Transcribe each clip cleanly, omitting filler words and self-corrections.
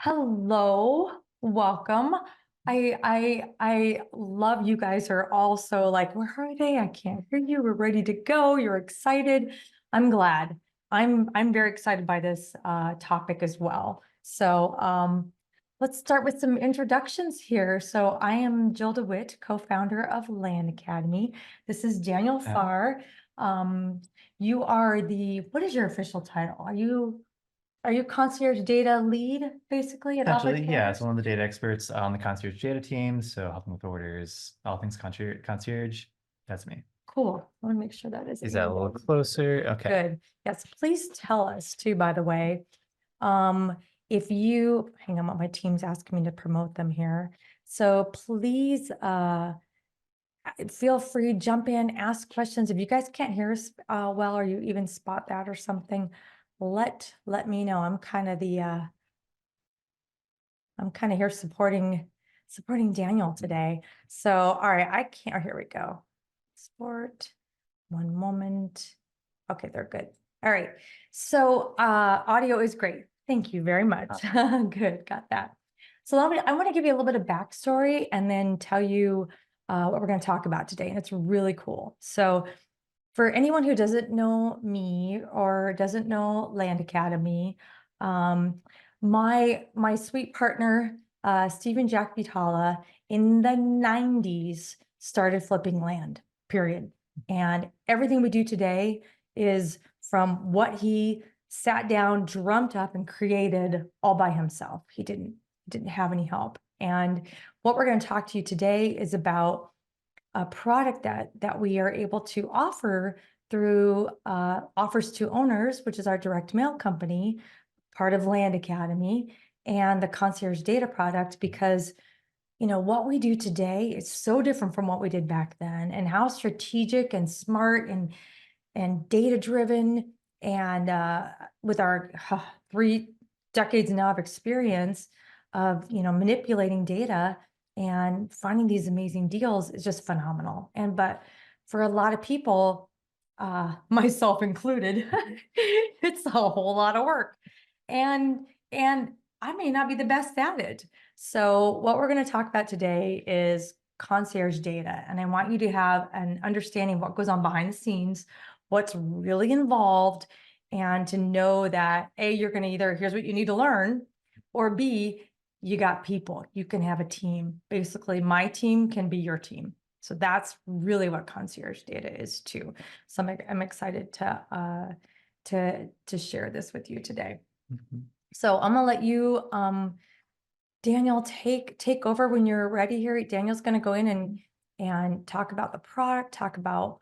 Hello, welcome. I love you guys are all so like, where are they? I can't hear you. We're ready to go. You're excited. I'm glad. I'm very excited by this topic as well. So let's start with some introductions here. So I am Jill DeWit, co-founder of Land Academy. This is Daniel Farr. You are what is your official title? Are you concierge data lead, basically, at Essentially, yeah, it's Concierge? one of the data experts on the concierge data team. So helping with orders, all things concierge, that's me. Cool. I want to make sure that is Is that a little closer? Okay. good. Yes, please tell us too, by the way. If you hang on, my team's asking me to promote them here. So please feel free, jump in, ask questions. If you guys can't hear us well, or you even spot that or something, let me know. I'm kind of here supporting Daniel today. So, all right, I can't, oh, here we go. Sport, one moment. Okay, they're good. All right. So, audio is great. Thank you very much. Good, got that. So I want to give you a little bit of backstory and then tell you what we're going to talk about today. And it's really cool. So for anyone who doesn't know me or doesn't know Land Academy, my sweet partner, Stephen Jack Vitala, in the 90s started flipping land, period. And everything we do today is from what he sat down, dreamt up, and created all by himself. He didn't have any help. And what we're going to talk to you today is about a product that we are able to offer through Offers to Owners, which is our direct mail company, part of Land Academy, and the Concierge Data product, because what we do today is so different from what we did back then, and how strategic and smart and data driven, and with our 3 decades now of experience of manipulating data and finding these amazing deals is just phenomenal. But for a lot of people, myself included, it's a whole lot of work, and I may not be the best at it. So what we're going to talk about today is concierge data, and I want you to have an understanding of what goes on behind the scenes, what's really involved, and to know that A, you're going to either, here's what you need to learn, or B, you got people, you can have a team. Basically, my team can be your team. So that's really what concierge data is too. So I'm excited to share this with you today. So I'm gonna let you, Daniel, take over when you're ready here. Daniel's gonna go in and talk about the product, talk about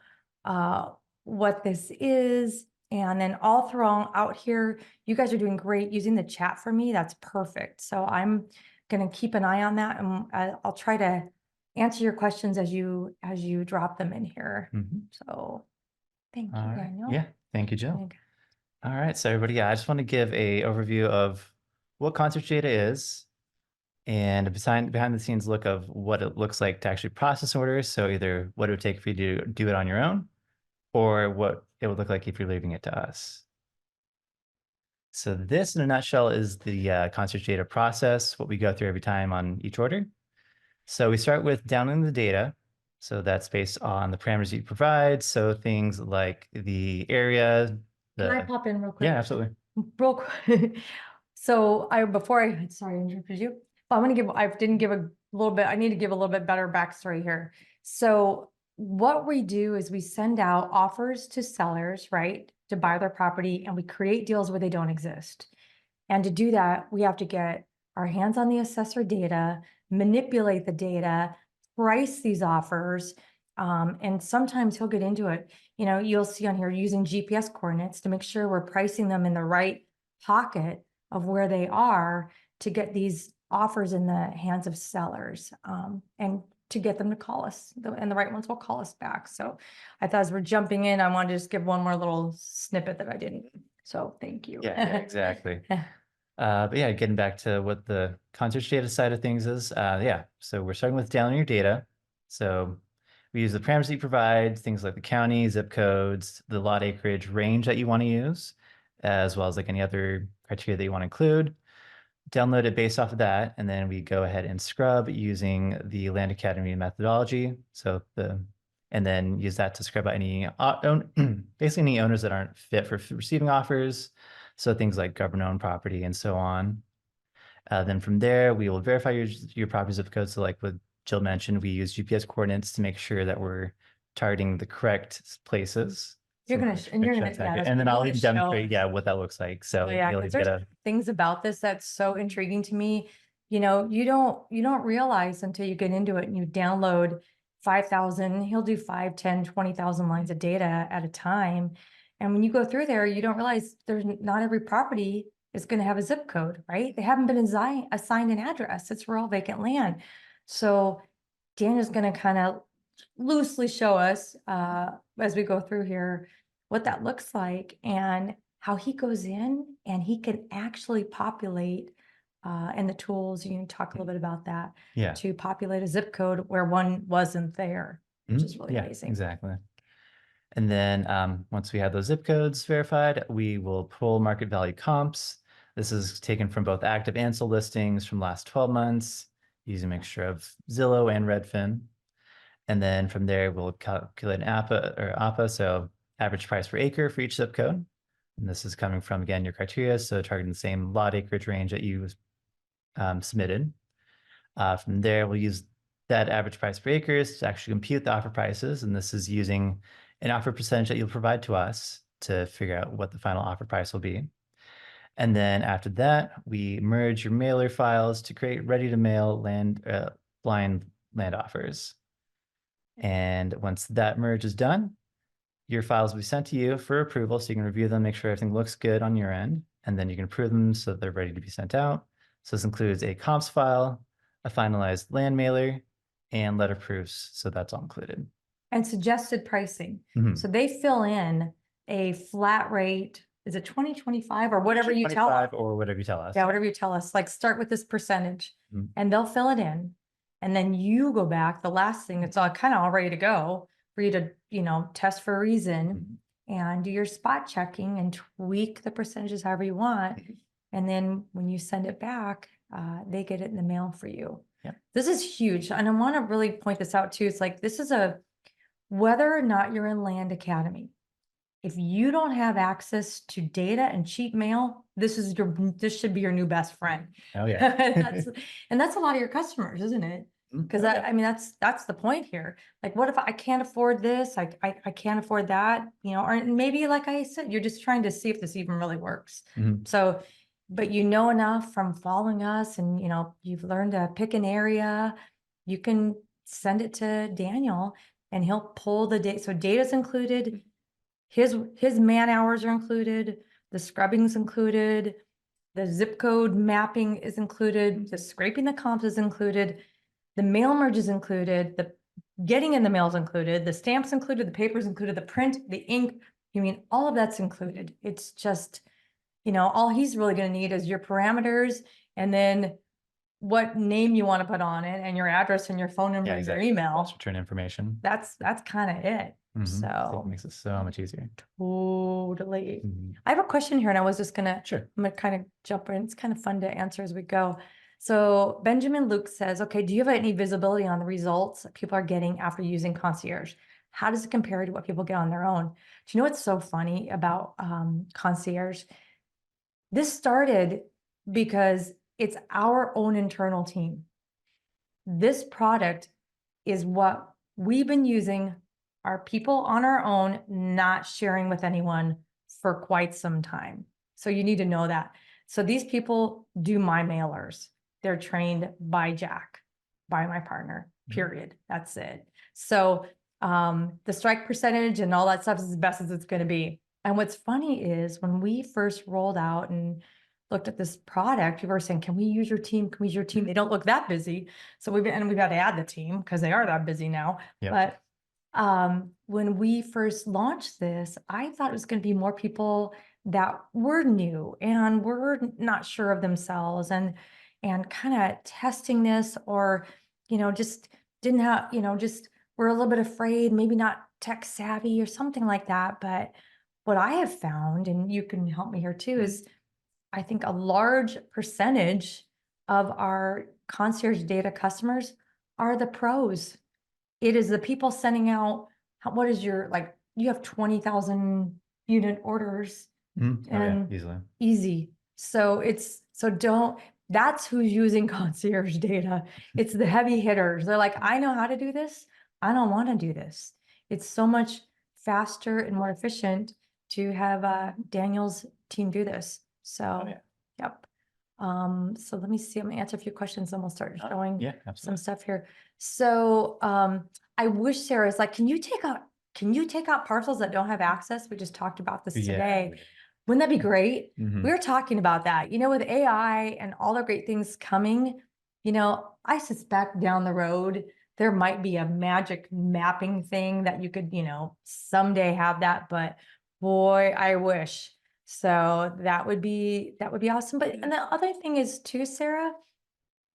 what this is, and then all throughout here, you guys are doing great using the chat for me. That's perfect. So I'm going to keep an eye on that, and I'll try to answer your questions as you drop them in here. So thank you, Daniel. Yeah, thank you, Jill. All right, so everybody, I just want to give a overview of what concierge data is and behind the scenes look of what it looks like to actually process orders. So either what it would take for you to do it on your own, or what it would look like if you're leaving it to us. So this, in a nutshell, is the concierge data process, what we go through every time on each order. So we start with downloading the data. So that's based on the parameters you provide. So things like the area. Can I pop in real quick? Yeah, absolutely. Real quick. So sorry, I interrupted you. I need to give a little bit, I need to give a little bit better backstory here. So what we do is we send out offers to sellers, right, to buy their property, and we create deals where they don't exist. And to do that, we have to get our hands on the assessor data, manipulate the data, price these offers, and sometimes he'll get into it. You'll see on here using GPS coordinates to make sure we're pricing them in the right pocket of where they are to get these offers in the hands of sellers, and to get them to call us, and the right ones will call us back. So I thought, as we're jumping in, I wanted to just give one more little snippet that I didn't. So thank you. Yeah, exactly. But yeah, getting back to what the concierge data side of things is, yeah, so we're starting with downloading your data. So we use the parameters that you provide, things like the county, zip codes, the lot acreage range that you want to use, as well as like any other criteria that you want to include. download it based off of that, and then we go ahead and scrub using the Land Academy methodology. And then use that to scrub out any basically any owners that aren't fit for receiving offers. So things like government-owned property and so on. Then from there, we will verify your property zip code. So like what Jill mentioned, we use GPS coordinates to make sure that we're targeting the correct places. You're gonna, and you're gonna, yeah, And then you're I'll gonna even show demonstrate, us. what that looks like. So Oh, yeah, you'll 'cause get there's a, things about this that's so intriguing to me. You know, you don't realize until you get into it and you download 5,000, he'll do 5, 10, 20,000 lines of data at a time. And when you go through there, you don't realize not every property is gonna have a zip code, right? They haven't been assigned an address. It's rural vacant land. So Daniel's gonna kind of loosely show us, as we go through here, what that looks like and how he goes in and he can actually populate, and the tools, you can talk a little bit about that, yeah. to populate a zip code where one wasn't there, which is really Yeah, amazing. exactly. And then once we have those zip codes verified, we will pull market value comps. This is taken from both active and sold listings from last 12 months, using a mixture of Zillow and Redfin. And then from there, we'll calculate an APA, so average price per acre for each zip code. And this is coming from, again, your criteria, so targeting the same lot acreage range that you submitted. From there, we'll use that average price per acres to actually compute the offer prices. And this is using an offer percentage that you'll provide to us to figure out what the final offer price will be. And then after that, we merge your mailer files to create ready to mail blind land offers. And once that merge is done, your files will be sent to you for approval. So you can review them, make sure everything looks good on your end, and then you can approve them so that they're ready to be sent out. So this includes a comps file, a finalized land mailer, and letter proofs. So that's all included. And suggested pricing. Mhm. So they fill in a flat rate, is it 2025 or whatever you tell us? 25 or whatever you tell us. Yeah, whatever you tell us, like start with this percentage Mhm. and they'll fill it in. And then you go back, the last thing, it's all kind of all ready to go for you to, test for a reason and do your spot checking and tweak the percentages however you want. And then when you send it back, they get it in the mail for you. Yeah. This is huge. And I want to really point this out too. It's like, this is whether or not you're in Land Academy, if you don't have access to data and cheap mail, this should be your new best friend. Oh yeah. And that's a lot of your customers, isn't it? Because Okay. I mean, that's the point here. Like, what if I can't afford this? I can't afford that, or maybe, like I said, you're just trying to see if this even really works. Mhm. So, but you know enough from following us and, you've learned to pick an area, you can send it to Daniel and he'll pull the data. So data's included. His man hours are included, the scrubbing's included, the zip code mapping is included, the scraping the comps is included, the mail merge is included, the getting in the mail is included, the stamps included, the papers included, the print, the ink, all of that's included. It's just, all he's really gonna need is your parameters and then what name you want to put on it and your address and your phone number and your email. Return information. That's kind of it. So it makes it so much easier. Totally. I have a question here and I was just gonna, Sure. I'm gonna kind of jump in. It's kind of fun to answer as we go. So Benjamin Luke says, okay, do you have any visibility on the results that people are getting after using Concierge? How does it compare to what people get on their own? Do you know what's so funny about Concierge? This started because it's our own internal team. This product is what we've been using, our people on our own, not sharing with anyone for quite some time. So you need to know that. So these people do my mailers. They're trained by Jack, by my partner, period. That's it. So the strike percentage and all that stuff is as best as it's going to be. And what's funny is when we first rolled out and looked at this product, people were saying, can we use your team? Can we use your team? They don't look that busy. So we've had to add the team because they are that busy now. Yep. But when we first launched this, I thought it was going to be more people that were new and were not sure of themselves and kind of testing this or, just didn't have, just were a little bit afraid, maybe not tech savvy or something like that. But what I have found, and you can help me here too, is I think a large percentage of our concierge data customers are the pros. It is the people sending out, what is your, like, you have 20,000 unit orders Oh yeah, and easily. easy. So that's who's using concierge data. It's the heavy hitters. They're like, I know how to do this. I don't want to do this. It's so much faster and more efficient to have Daniel's team do this. So, yeah. yep. So let me see, I'm gonna answer a few questions and we'll start showing Yeah, some absolutely. stuff here. So, I wish Sarah's like, can you take out parcels that don't have access? We just talked about this Yeah. today. Wouldn't that be great? Mhm. We were talking about that, with AI and all the great things coming, I suspect down the road, there might be a magic mapping thing that you could, someday have that, but boy, I wish. So that would be awesome. But, and the other thing is too, Sarah,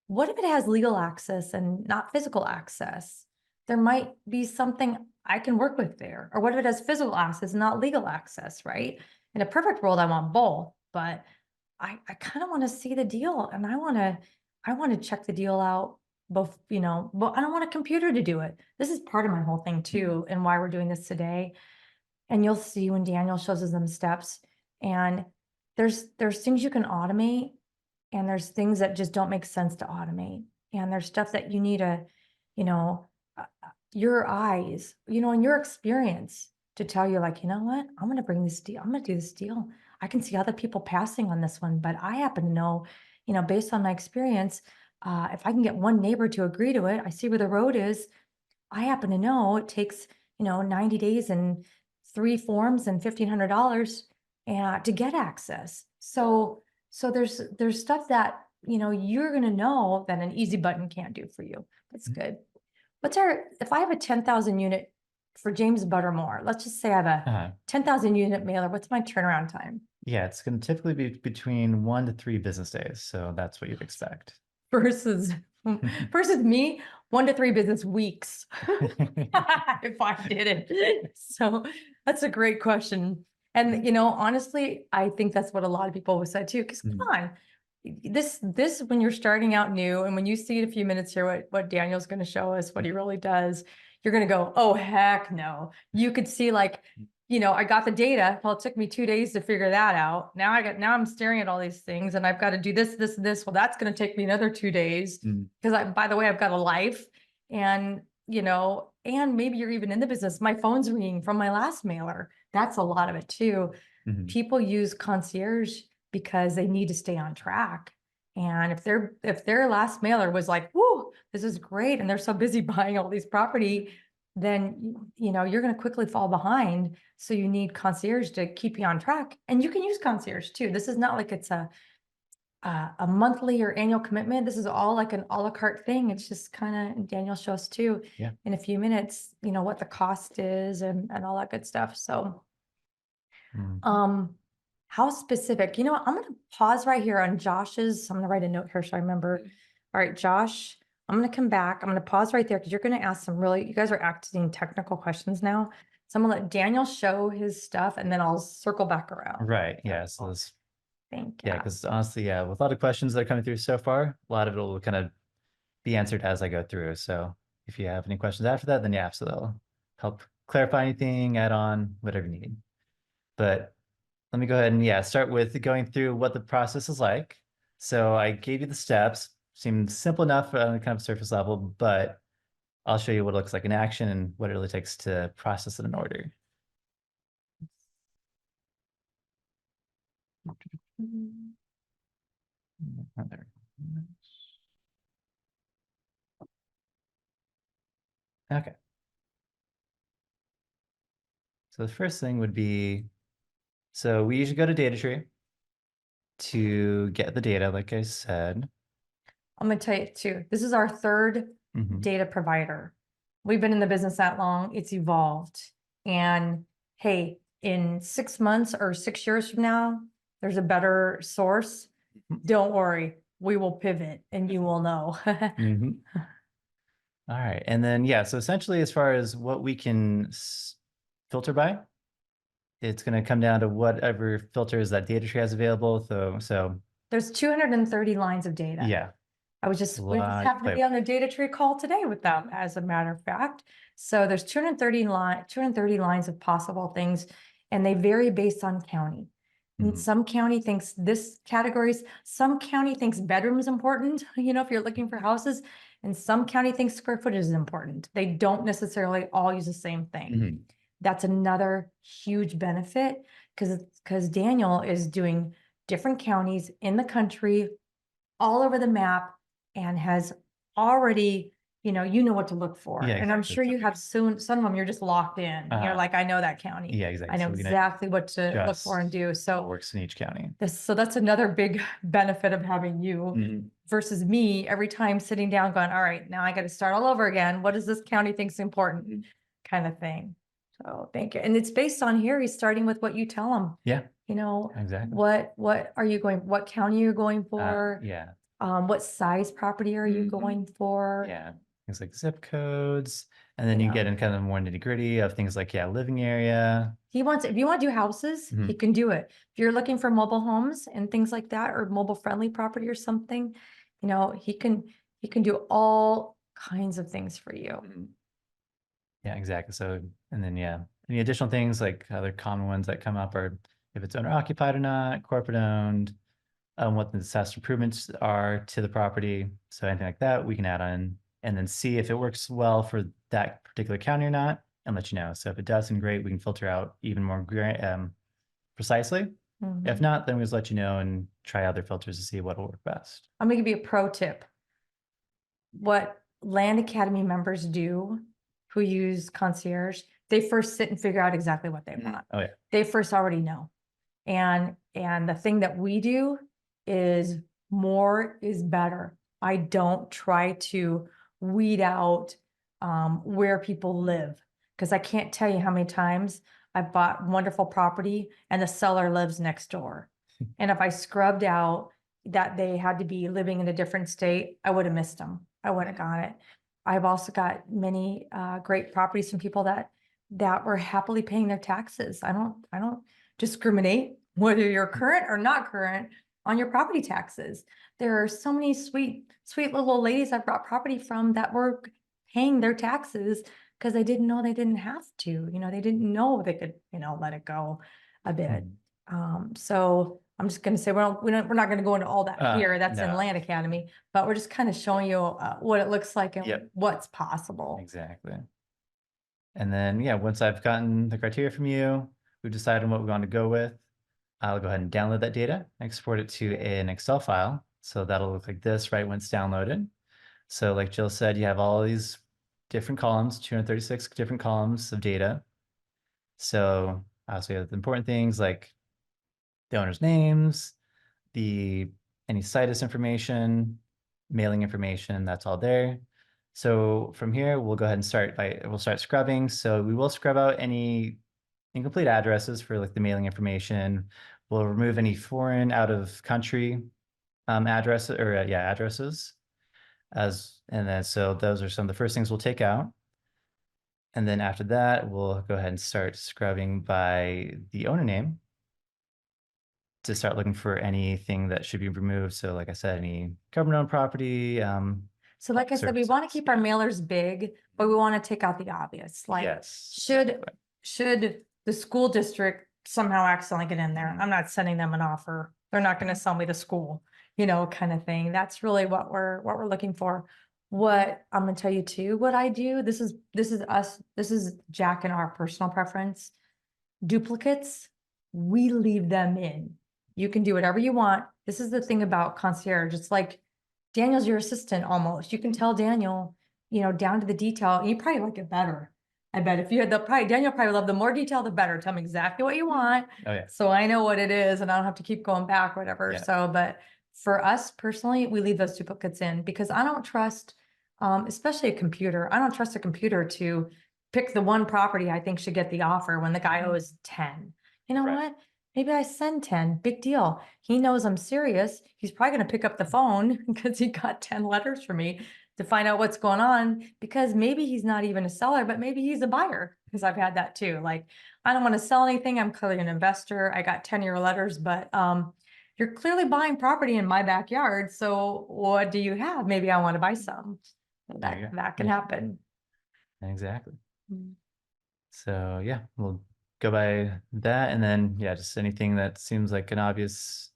what if it has legal access and not physical access? There might be something I can work with there. Or what if it has physical access, not legal access, right? In a perfect world, I want both, but I kind of want to see the deal and I want to check the deal out both, but I don't want a computer to do it. This is part of my whole thing too, and why we're doing this today. And you'll see when Daniel shows us them steps, and there's things you can automate, and there's things that just don't make sense to automate. And there's stuff that you need your eyes, and your experience to tell you, like, you know what, I'm going to bring this deal. I'm going to do this deal. I can see other people passing on this one, but I happen to know, based on my experience, if I can get one neighbor to agree to it, I see where the road is. I happen to know it takes, 90 days and 3 forms and $1,500 to get access. So there's stuff that, you're gonna know that an easy button can't do for you. That's good. If I have a 10,000 unit for James Buttermore, let's just say I have a 10,000 unit mailer, what's my turnaround time? Yeah, it's going to typically be between 1 to 3 business days. So that's what you'd expect. Versus me, 1 to 3 business weeks. If I did it. So that's a great question. And, honestly, I think that's what a lot of people would say too, because come on, this, when you're starting out new, and when you see in a few minutes here, what Daniel's going to show us, what he really does, you're going to go, oh, heck no. You could see, like, I got the data. Well, it took me 2 days to figure that out. Now I'm staring at all these things and I've got to do this, this, and this. Well, that's going to take me another 2 days because by the way, I've got a life, and, and maybe you're even in the business. My phone's ringing from my last mailer. That's a lot of it too. People use Concierge because they need to stay on track. And if their last mailer was like, whoo, this is great, and they're so busy buying all these property, then, you're going to quickly fall behind. So you need Concierge to keep you on track, and you can use Concierge too. This is not like it's a monthly or annual commitment. This is all like an a la carte thing. It's just kind of, Daniel show us too in a few minutes, what the cost is and all that good stuff. So, how specific, I'm going to pause right here on Josh's. I'm going to write a note here so I remember. All right, Josh, I'm going to come back. I'm going to pause right there because you're going to ask you guys are asking technical questions now. So I'm going to let Daniel show his stuff and then I'll circle back around. Right. Yeah. So this, Thank you. yeah, because honestly, with a lot of questions that are coming through so far, a lot of it will kind of be answered as I go through. So if you have any questions after that, then yeah, absolutely, I'll help clarify anything, add on, whatever you need. But let me go ahead and start with going through what the process is like. So I gave you the steps, seemed simple enough on kind of surface level, but I'll show you what it looks like in action and what it really takes to process an order. Okay. So the first thing would be, so we usually go to data tree to get the data, like I said. I'm going to tell you too, this is our third data provider. We've been in the business that long, it's evolved. And hey, in 6 months or 6 years from now, there's a better source. Don't worry, we will pivot and you will know. All right. And then, so essentially as far as what we can filter by, it's going to come down to whatever filters that data tree has available. So There's 230 lines of data. yeah, we just lot happened to to be on a data tree call today with them, as a matter of fact. So there's 230 lines of possible things, and they vary based on county. And Mhm. some county thinks this categories, some county thinks bedroom is important, if you're looking for houses, and some county thinks square footage is important. They don't necessarily all use the same thing. Mhm. That's another huge benefit, because Daniel is doing different counties in the country, all over the map, and has already, you know what to look for. Yeah, And I'm exactly. sure you have some of them you're just locked in. You're Uh-huh. like, I know that county. Yeah, I exactly. know So we can exactly what to look for and adjust do. what So works in each county. so that's another big benefit of having you Mhm. versus me every time sitting down going, all right, now I got to start all over again. What does this county think's important? Kind of thing. So thank you. And it's based on here. He's starting with what you tell him. Yeah, exactly. What are you going, what county you're going for? Yeah, What size property are you Mhm. going for? yeah. Things like zip codes, and then You you know. get in kind of more nitty gritty of things like, yeah, living area. If you want to do houses, he Mhm. can do it. If you're looking for mobile homes and things like that, or mobile friendly property or something, he can do all kinds of things for you. Mhm. Yeah, exactly. So, and then, yeah, any additional things like other common ones that come up are if it's owner occupied or not, corporate owned, what the disaster improvements are to the property. So anything like that, we can add on and then see if it works well for that particular county or not and let you know. So if it does, then great, we can filter out even more precisely. If Mhm. not, then we'll just let you know and try other filters to see what will work best. I'm gonna give you a pro tip. What Land Academy members do who use Concierge, they first sit and figure out exactly what they want. Oh, yeah. They first already know. And the thing that we do is more is better. I don't try to weed out where people live, because I can't tell you how many times I've bought wonderful property and the seller lives next door. And if I scrubbed out that they had to be living in a different state, I would have missed them. I wouldn't have got it. I've also got many great properties from people that were happily paying their taxes. I don't discriminate whether you're current or not current on your property taxes. There are so many sweet little old ladies I've brought property from that were paying their taxes because they didn't know they didn't have to. They didn't know they could, let it go a bit. So I'm just going to say we're not going to go into all that here. That's in No. Land Academy, but we're just kind of showing you what it looks like and Yep. what's possible. Exactly. And then, yeah, once I've gotten the criteria from you, we've decided on what we want to go with. I'll go ahead and download that data, export it to an Excel file. So that'll look like this right when it's downloaded. So like Jill said, you have all these different columns, 236 different columns of data. So also you have the important things like the owner's names, any situs information, mailing information, that's all there. So from here, we'll go ahead and we'll start scrubbing. So we will scrub out any incomplete addresses for like the mailing information. We'll remove any foreign out of country addresses. And then so those are some of the first things we'll take out. And then after that, we'll go ahead and start scrubbing by the owner name to start looking for anything that should be removed. So like I said, any government-owned property. So like I said, we want to keep our mailers big, but we want to take out the obvious. Like, Yes. should the school district somehow accidentally get in there? I'm not sending them an offer. They're not going to sell me the school, kind of thing. That's really what we're looking for. What I'm going to tell you too, what I do, this is Jack and our personal preference. Duplicates, we leave them in. You can do whatever you want. This is the thing about Concierge. It's like Daniel's your assistant almost. You can tell Daniel, down to the detail. And you probably like it better. I bet if you had Daniel probably love the more detail, the better. Tell me exactly what you want. Oh, yeah. So I know what it is and I don't have to keep going back, whatever. Yeah. So, but for us personally, we leave those duplicates in because I don't trust, especially a computer. I don't trust a computer to pick the one property I think should get the offer when the guy owes 10. You know what? Maybe I send 10, big deal. He knows I'm serious. He's probably going to pick up the phone because he got 10 letters from me to find out what's going on, because maybe he's not even a seller, but maybe he's a buyer. because I've had that too. Like, I don't want to sell anything. I'm clearly an investor. I got 10-year letters, but you're clearly buying property in my backyard. So what do you have? Maybe I want to buy some. There you go. That can happen. Exactly. Mm. So yeah, we'll go by that, and then yeah, just anything that seems like an obvious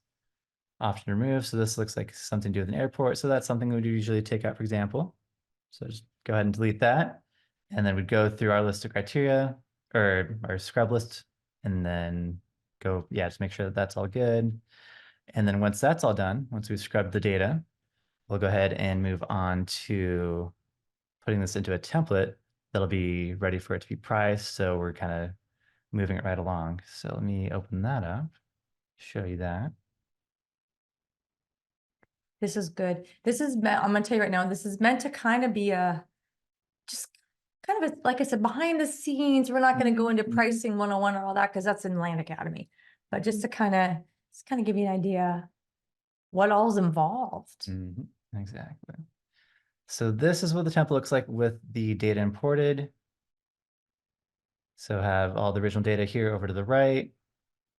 option to remove. So this looks like something to do with an airport. So that's something we would usually take out, for example. So just go ahead and delete that. And then we'd go through our list of criteria or our scrub list, and then go, yeah, just make sure that that's all good. And then once that's all done, once we've scrubbed the data, we'll go ahead and move on to putting this into a template that'll be ready for it to be priced. So we're kind of moving it right along. So let me open that up, show you that. This is good. This is meant, I'm gonna tell you right now, this is meant to kind of be a, just kind of, like I said, behind the scenes. We're not gonna go into pricing 101 or all that, because that's in Land Academy. But just to kind of give you an idea what all's involved. Exactly. So this is what the template looks like with the data imported. So have all the original data here over to the right.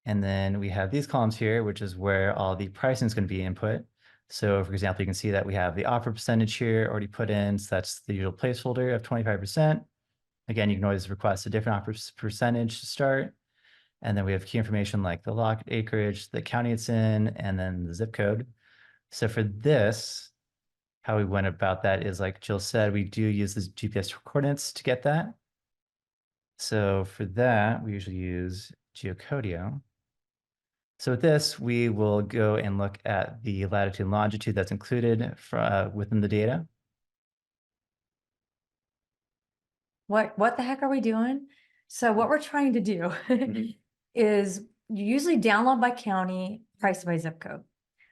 And then we have these columns here, which is where all the pricing is going to be input. So for example, you can see that we have the offer percentage here already put in. So that's the usual placeholder of 25%. Again, you can always request a different offer percentage to start. And then we have key information like the lot acreage, the county it's in, and then the zip code. So for this, how we went about that is, like Jill said, we do use the GPS coordinates to get that. So for that, we usually use Geocodio. So with this, we will go and look at the latitude and longitude that's included within the data. What the heck are we doing? So what we're trying to do is you usually download by county, price by zip code.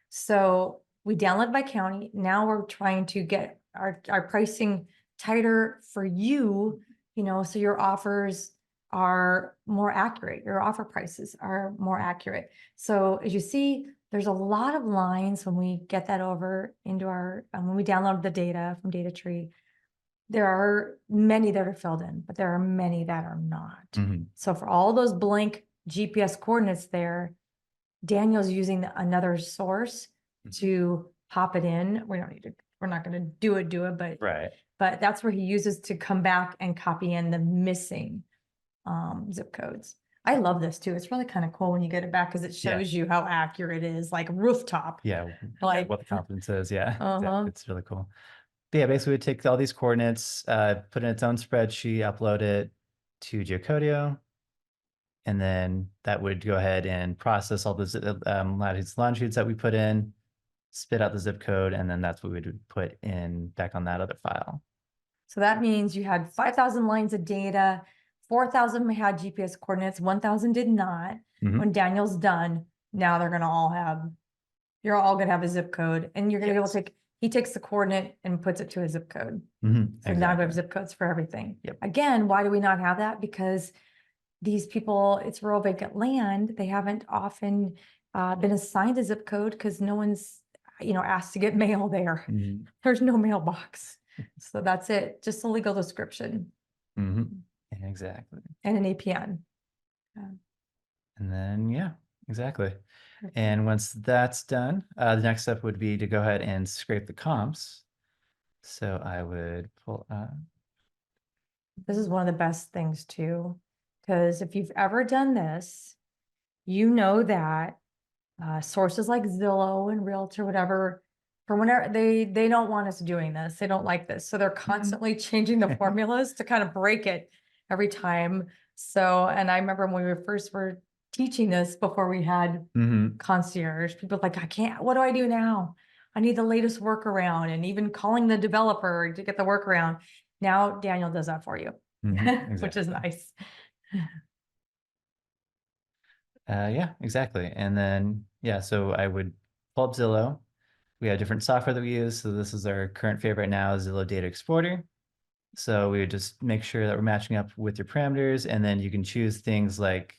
So we download by county. Now we're trying to get our pricing tighter for you, so your offers are more accurate. Your offer prices are more accurate. So as you see, there's a lot of lines when we get that over into our, when we download the data from Data Tree. There are many that are filled in, but there are many that are not. So for all those blank GPS coordinates there, Daniel's using another source to pop it in. We don't need to, we're not going to do it, but Right. But that's where he uses to come back and copy in the missing zip codes. I love this too. It's really kind of cool when you get it back, because it shows you how accurate it is, like rooftop. Yeah, like what the confidence is. Yeah, exactly. It's really cool. But yeah, basically we take all these coordinates, put in its own spreadsheet, upload it to Geocodio, and then that would go ahead and process all the latitudes, longitudes that we put in, spit out the zip code, and then that's what we would put in back on that other file. So that means you had 5,000 lines of data, 4,000 had GPS coordinates, 1,000 did not. When Daniel's done, now they're gonna all have, you're all gonna have a zip code, and you're gonna be able to take, he takes the coordinate and puts it to a zip code. So now we have zip codes for everything. Again, why do we not have that? Because these people, it's rural vacant land. They haven't often been assigned a zip code, because no one's, asked to get mail there. There's no mailbox. So that's it, just a legal description. Exactly. And an APN. And then, yeah, exactly. And once that's done, the next step would be to go ahead and scrape the comps. So I would pull up. This is one of the best things too, because if you've ever done this, you know that sources like Zillow and Realtor, whatever, for whenever they don't want us doing this, they don't like this. So they're constantly changing the formulas to kind of break it every time. So, and I remember when we were teaching this before we had Concierge, people like, I can't, what do I do now? I need the latest workaround, and even calling the developer to get the workaround. Now Daniel does that for you, which is nice. Yeah, exactly. And then, yeah, so I would pull up Zillow. We have different software that we use. So this is our current favorite right now, Zillow Data Exporter. So we would just make sure that we're matching up with your parameters, and then you can choose things like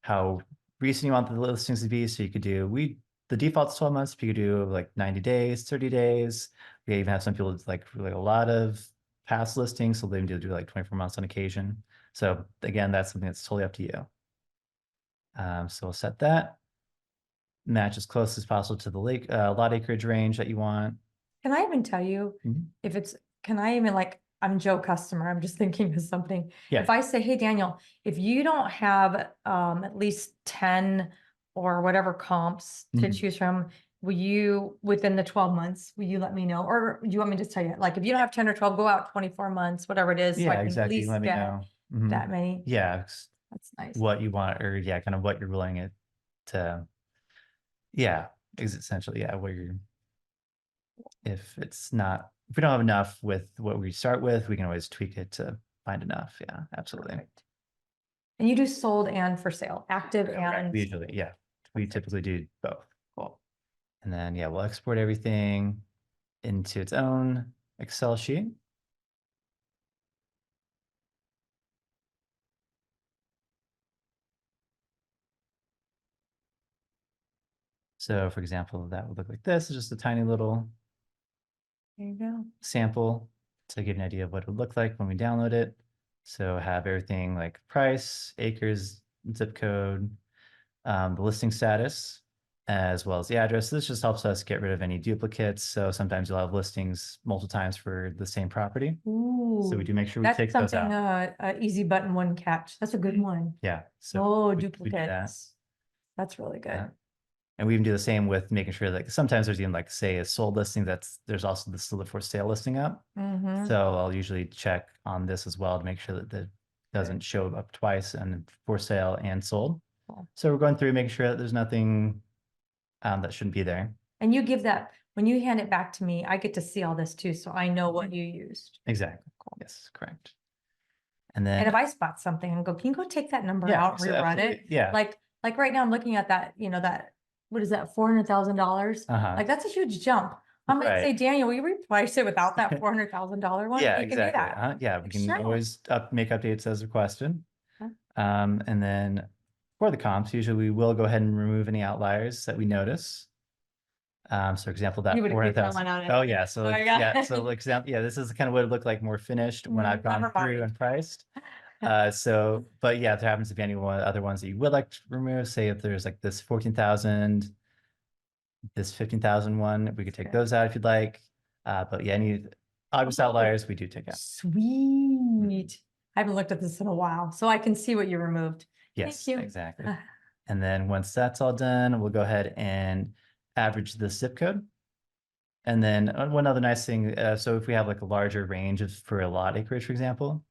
how recent you want the listings to be. So you could do, the default's 12 months, but you could do like 90 days, 30 days. We even have some people like really a lot of past listings, so they do like 24 months on occasion. So again, that's something that's totally up to you. So we'll set that. Match as close as possible to the lot acreage range that you want. Can I even tell you Mhm. if it's, can I even like, I'm Joe customer, I'm just thinking of something. Yeah. If I say, hey, Daniel, if you don't have at least 10 or whatever comps to Mhm. choose from, will you, within the 12 months, will you let me know? Or do you want me to just tell you, like, if you don't have 10 or 12, go out 24 months, whatever it is, so I Yeah, can at exactly. least Let me get know. Mhm. that many? Yeah, That's nice. what you want, or yeah, kind of what you're willing it to. Yeah, is essentially, yeah, what you're, if it's not, if we don't have enough with what we start with, we can always tweak it to find enough. Yeah, absolutely. Perfect. And you do sold and for sale, active Correct. and. Usually, yeah, we Perfect. typically do both. Cool. And then, yeah, we'll export everything into its own Excel sheet. So for example, that would look like this. It's just a tiny little There you go. sample to give you an idea of what it would look like when we download it. So have everything like price, acres, zip code, the listing status, as well as the address. This just helps us get rid of any duplicates. So sometimes you'll have listings multiple times for the same property. Ooh. So we do make sure we That's take those something, out. a easy button, one catch. That's a good one. Yeah. So Oh, we do that. duplicates. That's really good. Yeah. And we even do the same with making sure that sometimes there's even like say a sold listing there's also the still for sale listing up. Mm-hmm. So I'll usually check on this as well to make sure that it doesn't show up twice and for sale and sold. Cool. So we're going through making sure that there's nothing that shouldn't be there. And you give that, when you hand it back to me, I get to see all this too, so I know what you used. Exactly. Cool. Yes, correct. And And then if I spot something and go, can you go take that number yeah, out, so rerun absolutely. it? Yeah. Like right now I'm looking at that, that, what is that, $400,000? Uh-huh. Like that's a huge jump. I might Right. say, Daniel, will you replace it without that $400,000 one? Yeah, You can do exactly. that. Yeah, we can Sure. always make updates as requested. Huh. And then for the comps, usually we will go ahead and remove any outliers that we notice. So for example, that You would kick that 400,000. one out Oh anyway. yeah, so Oh, like, yeah. yeah, so like example, yeah, this is kind of what it looked like more finished when I've gone Never through mind. and priced. So, but yeah, if there happens to be any other ones that you would like to remove, say if there's like this 14,000, this 15,000 one, we could take Okay. those out if you'd like. But yeah, any obvious outliers we do take out. Sweet. I haven't looked at this in a while, so I can see what you removed. Yes, Thank you. exactly. And then once that's all done, we'll go ahead and average the zip code. And then one other nice thing, so if we have like a larger range for a lot acreage, for example,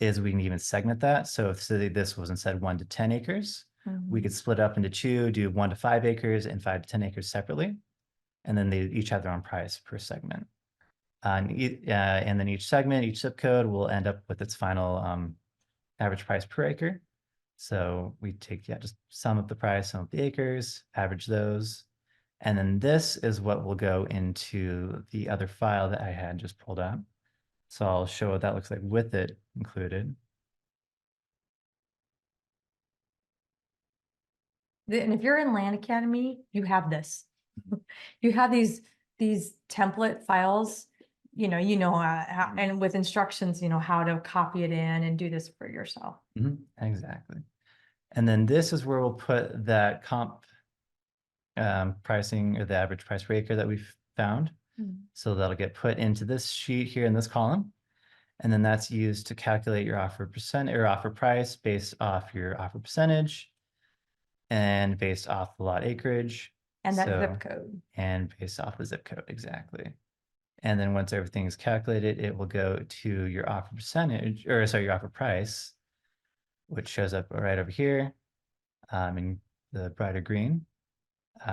is we can even segment that. So if say this was instead 1 to 10 acres, we could split up into two, do 1 to 5 acres and 5 to 10 acres separately. And then they each have their own price per segment. And then each segment, each zip code will end up with its final average price per acre. So we take, just sum up the price, sum up the acres, average those. And then this is what will go into the other file that I had just pulled up. So I'll show what that looks like with it included. And if you're in Land Academy, you have this. You have these template files, how, and with instructions, how to copy it in and do this for yourself. Exactly. And then this is where we'll put that comp pricing or the average price per acre that we've found. So that'll get put into this sheet here in this column. And then that's used to calculate your offer percent or offer price based off your offer percentage and based off the lot acreage. And that zip code. And based off the zip code, exactly. And then once everything is calculated, it will go to your offer percentage, or sorry, your offer price, which shows up right over here in the brighter green.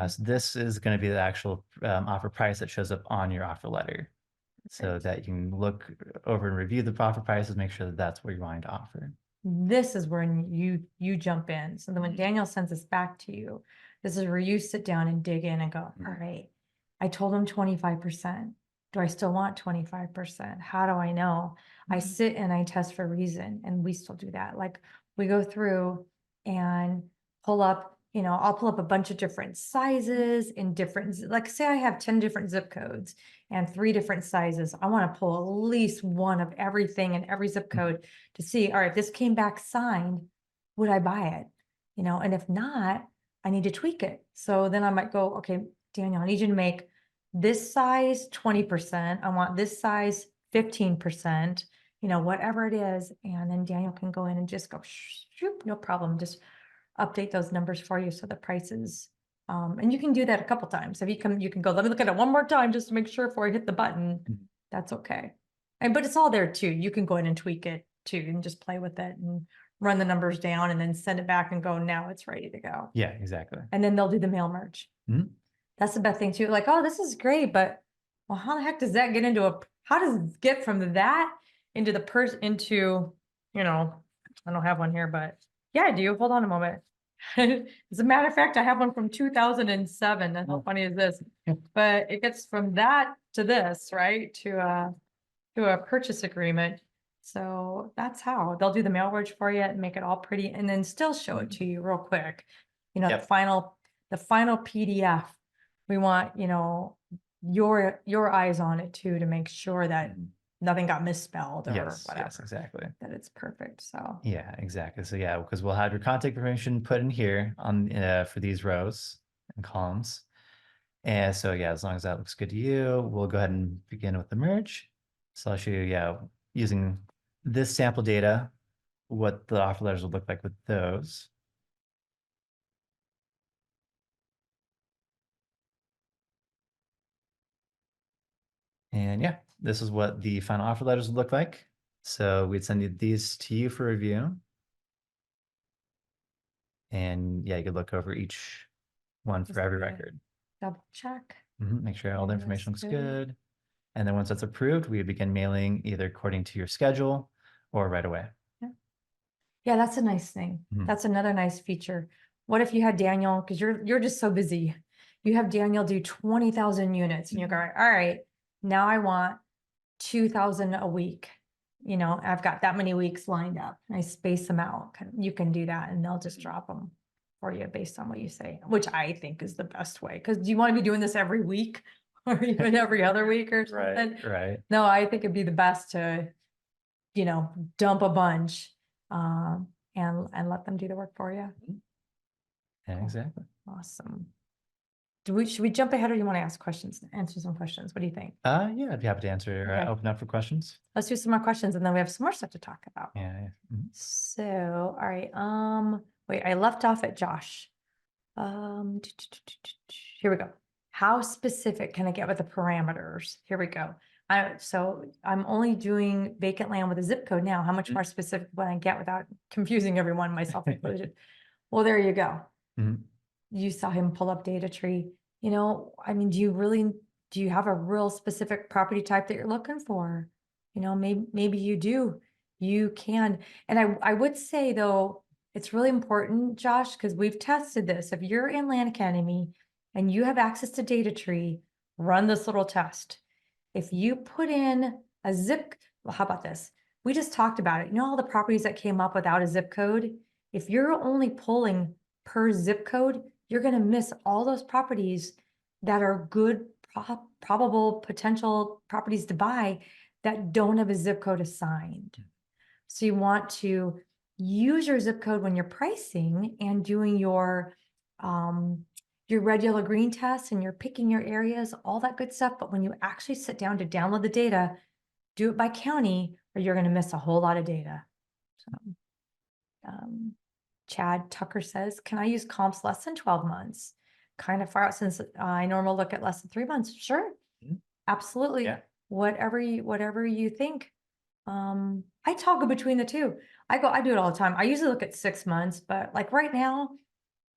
So this is going to be the actual offer price that shows up on your offer letter, so that you can look over and review the offer prices, make sure that that's what you're wanting to offer. This is when you jump in. So then when Daniel sends this back to you, this is where you sit down and dig in and go, all right, I told him 25%. Do I still want 25%? How do I know? I sit and I test for reason, and we still do that. Like we go through and pull up, you know, I'll pull up a bunch of different sizes in different, like say I have 10 different zip codes and 3 different sizes. I want to pull at least one of everything in every zip code to see, all right, if this came back signed, would I buy it? You know, and if not, I need to tweak it. So then I might go, okay, Daniel, I need you to make this size 20%. I want this size 15%, you know, whatever it is. And then Daniel can go in and just go, shoop, no problem. Just update those numbers for you. So the prices, and you can do that a couple times. If you come, you can go, let me look at it one more time just to make sure before I hit the button. That's okay. And, but it's all there too. You can go in and tweak it too and just play with it and run the numbers down and then send it back and go, now it's ready to go. Yeah, exactly. And then they'll do the mail merge. That's the best thing too. Like, oh, this is great, but well, how the heck does that get into how does it get from that into into, you know, I don't have one here, but yeah, I do. Hold on a moment. As a matter of fact, I have one from 2007. And how funny is this? But it gets from that to this, right? To a purchase agreement. So that's how they'll do the mail merge for you and make it all pretty and then still show it to you real quick. You know, Yep. the final PDF. We want, you know, your eyes on it too, to make sure that nothing got misspelled or whatever. Yes, exactly. That it's perfect. So yeah, exactly. So yeah, because we'll have your contact information put in here on for these rows and columns. And so yeah, as long as that looks good to you, we'll go ahead and begin with the merge. So I'll show you, yeah, using this sample data, what the offer letters will look like with those. And yeah, this is what the final offer letters would look like. So we'd send these to you for review. And yeah, you could look over each one for every record. double check. Make sure all the Yeah, information looks that's good. And then once that's approved, we begin mailing either according to your schedule or right away. Yeah, that's a nice thing. That's another nice feature. What if you had Daniel, because you're just so busy. You have Daniel do 20,000 units and you're going, all right, now I want 2,000 a week. You know, I've got that many weeks lined up. I space them out. You can do that and they'll just drop them for you based on what you say, which I think is the best way. Because do you want to be doing this every week or even every other week or something? Right. No, I think it'd be the best to, you know, dump a bunch and let them do the work for you. Yeah, exactly. Awesome. Should we jump ahead or you want to ask questions, answer some questions? What do you think? Yeah, I'd be happy to answer, Okay. open up for questions. Let's do some more questions and then we have some more stuff to talk about. Yeah. So, all right. Wait, I left off at Josh. Here we go. How specific can I get with the parameters? Here we go. So I'm only doing vacant land with a zip code now. How much more specific would I get without confusing everyone, myself included? Well, there you go. You saw him pull up data tree. You know, I mean, do you have a real specific property type that you're looking for? You know, maybe you do. You can. And I would say though, it's really important, Josh, because we've tested this. If you're in Land Academy and you have access to data tree, run this little test. If you put in a zip, well, how about this? We just talked about it. You know, all the properties that came up without a zip code, if you're only pulling per zip code, you're going to miss all those properties that are good, probable potential properties to buy that don't have a zip code assigned. So you want to use your zip code when you're pricing and doing your red, yellow, green tests and you're picking your areas, all that good stuff. But when you actually sit down to download the data, do it by county or you're going to miss a whole lot of data. So, Chad Tucker says, can I use comps less than 12 months? Kind of far out since I normally look at less than 3 months. Sure. Absolutely. Yeah. Whatever you think. I toggle between the two. I do it all the time. I usually look at 6 months, but like right now,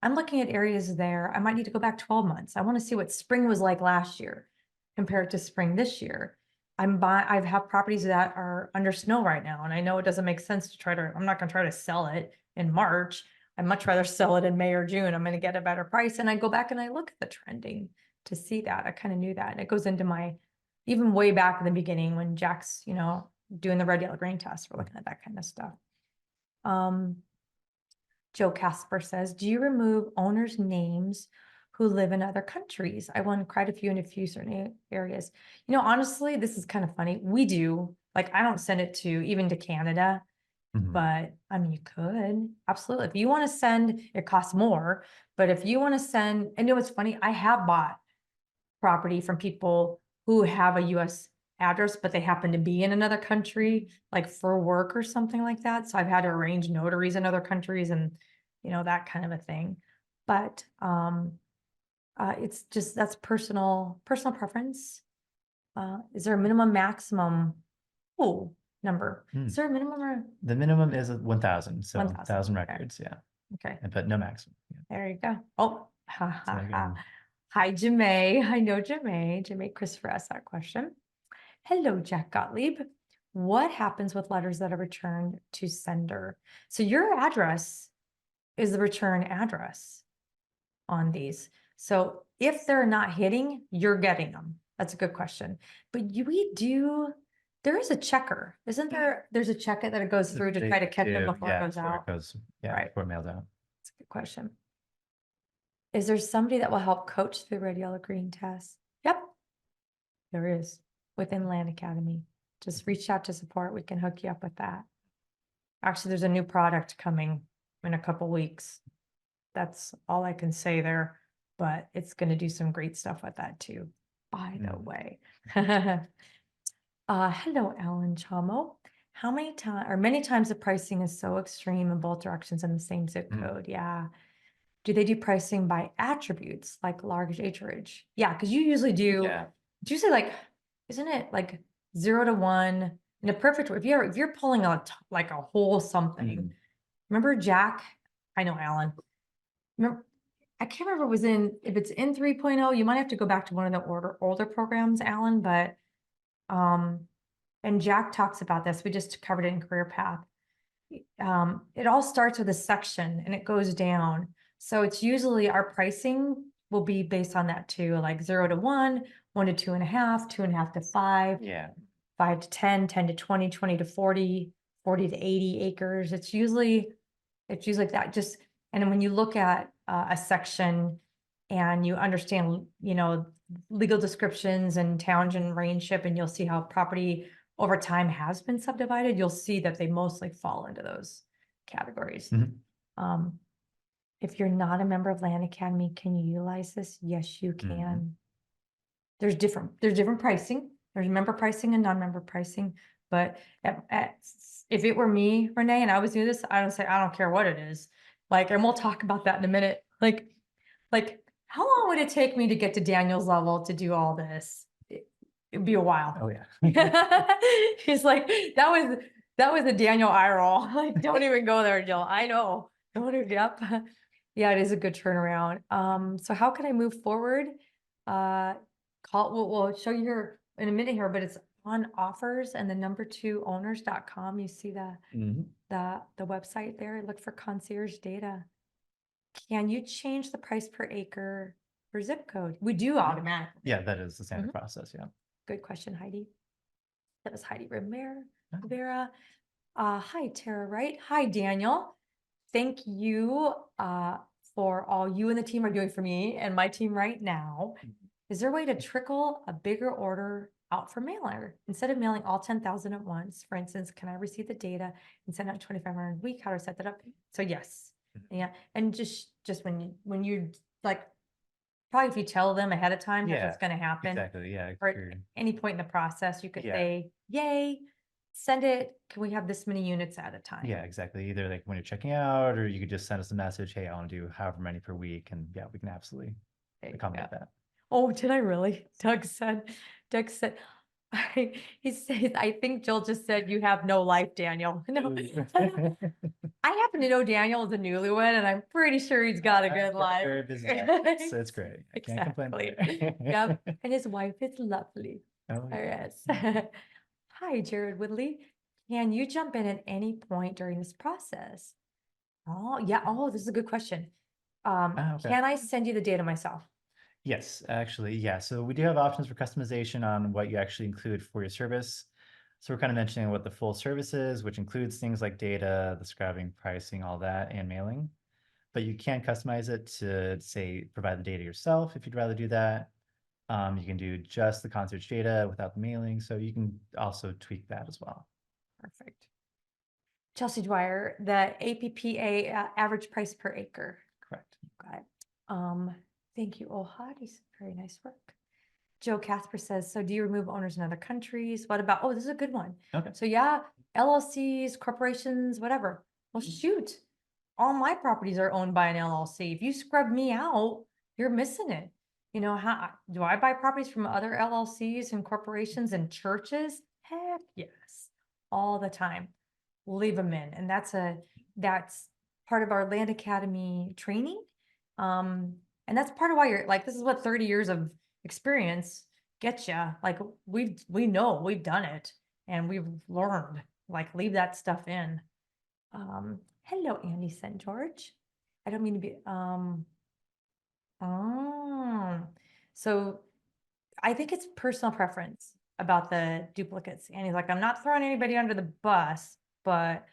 I'm looking at areas there. I might need to go back 12 months. I want to see what spring was like last year compared to spring this year. I have properties that are under snow right now. And I know it doesn't make sense to I'm not going to try to sell it in March. I'd much rather sell it in May or June. I'm going to get a better price. And I go back and I look at the trending to see that. I kind of knew that. And it goes into even way back in the beginning when Jack's, you know, doing the red, yellow, green test. We're looking at that kind of stuff. Joe Casper says, do you remove owners' names who live in other countries? I won quite a few in a few certain areas. You know, honestly, this is kind of funny. We do. Like, I don't send it to even to Canada, Mhm. but I mean, you could absolutely. If you want to send, it costs more. But if you want to send, and you know what's funny? I have bought property from people who have a US address, but they happen to be in another country, like for work or something like that. So I've had to arrange notaries in other countries and, you know, that kind of a thing. But it's just, that's personal preference. Is there a minimum maximum? Oh, number. Is there a minimum or? The minimum is 1,000, so 1,000, 1,000 okay. records, yeah. Okay, But no maximum. Yeah. there you go. Oh, ha, So ha, ha. again, Hi, Jemay. I know Jemay. Jemay Christopher asked that question. Hello, Jack Gottlieb. What happens with letters that are returned to sender? So your address is the return address on these. So if they're not hitting, you're getting them. That's a good question. But there is a checker, isn't there? There's a checker that it goes through to try to catch them before it goes before out. it goes, yeah, Right. before it mails out. That's a good question. Is there somebody that will help coach the red, yellow, green test? Yep, there is within Land Academy. Just reach out to support. We can hook you up with that. Actually, there's a new product coming in a couple weeks. That's all I can say there, but it's going to do some great stuff with that too, by the way. Hello, Alan Chamo. How many times or many times the pricing is so extreme in both directions in the same zip code? Yeah. Do they do pricing by attributes like large acreage? Yeah, because you usually do. Yeah. Do you say like, isn't it like 0 to 1 in a perfect? If you're pulling out like a whole something, remember Jack? I know Alan. Remember, I can't remember if it's in 3.0. You might have to go back to one of the older programs, Alan. But and Jack talks about this. We just covered it in Career Path. It all starts with a section and it goes down. So it's usually our pricing will be based on that too, like 0 to 1, 1 to 2.5, 2.5 to 5, Yeah. 5 to 10, 10 to 20, 20 to 40, 40 to 80 acres. It's usually that. Just, and then when you look at a section and you understand, you know, legal descriptions and township range-ship, and you'll see how property over time has been subdivided, you'll see that they mostly fall into those categories. If you're not a member of Land Academy, can you utilize this? Yes, you can. There's different pricing. There's member pricing and non-member pricing. But if it were me, Renee, and I was doing this, I would say, I don't care what it is. Like, and we'll talk about that in a minute. Like how long would it take me to get to Daniel's level to do all this? It'd be a while. Oh yeah. He's like, that was a Daniel eye roll. Like, don't even go there, Jill. I know. Yep. Yeah, it is a good turnaround. So how can I move forward? We'll show you here in a minute here, but it's on offers and the number2owners.com. You see the website there. Look for concierge data. Can you change the price per acre for zip code? We do automatically. Yeah, that is the standard process. Yeah. Good question, Heidi. That was Heidi Rivera. Hi, Tara Wright. Hi, Daniel. Thank you for all you and the team are doing for me and my team right now. Is there a way to trickle a bigger order out for mailer instead of mailing all 10,000 at once? For instance, can I receive the data and send out 2,500 a week? How to set that up? So yes, yeah, and just when you like, probably if you tell them ahead of time that it's going to happen, exactly. Yeah. or at any point in the process, you could say, "Yay, send it. Can we have this many units at a time?" Yeah, exactly. Either like when you're checking out, or you could just send us a message, hey, I want to do however many per week. And yeah, we can absolutely accommodate that. Oh, did I really? Doug said, he says, I think Jill just said you have no life, Daniel. No. I happen to know Daniel is a newlywed, and I'm pretty sure he's got a good life. Very busy. So it's great. I can't complain. Yep. And his wife is lovely. Oh, yes. Hi, Jared Woodley. Can you jump in at any point during this process? Oh, yeah. Oh, this is a good question. Can I send you the data myself? Yes, actually, yeah. So we do have options for customization on what you actually include for your service. So we're kind of mentioning what the full service is, which includes things like data, the scribing, pricing, all that, and mailing. but you can customize it to say, provide the data yourself if you'd rather do that. You can do just the concierge data without the mailing. So you can also tweak that as well. Perfect. Chelsea Dwyer, the APPA average price per acre. Correct. Got it. Thank you, Ohadis. Very nice work. Joe Casper says, so do you remove owners in other countries? What about, oh, this is a good one. Okay. So yeah, LLCs, corporations, whatever. Well, shoot, all my properties are owned by an LLC. If you scrub me out, you're missing it. You know, how do I buy properties from other LLCs and corporations and churches? Heck yes, all the time. Leave them in. And that's part of our Land Academy training. And that's part of why you're like, this is what 30 years of experience gets you. Like we know we've done it and we've learned, like, leave that stuff in. Hello, Andy St. George. I don't mean to be, so I think it's personal preference about the duplicates. And he's like, I'm not throwing anybody under the bus, but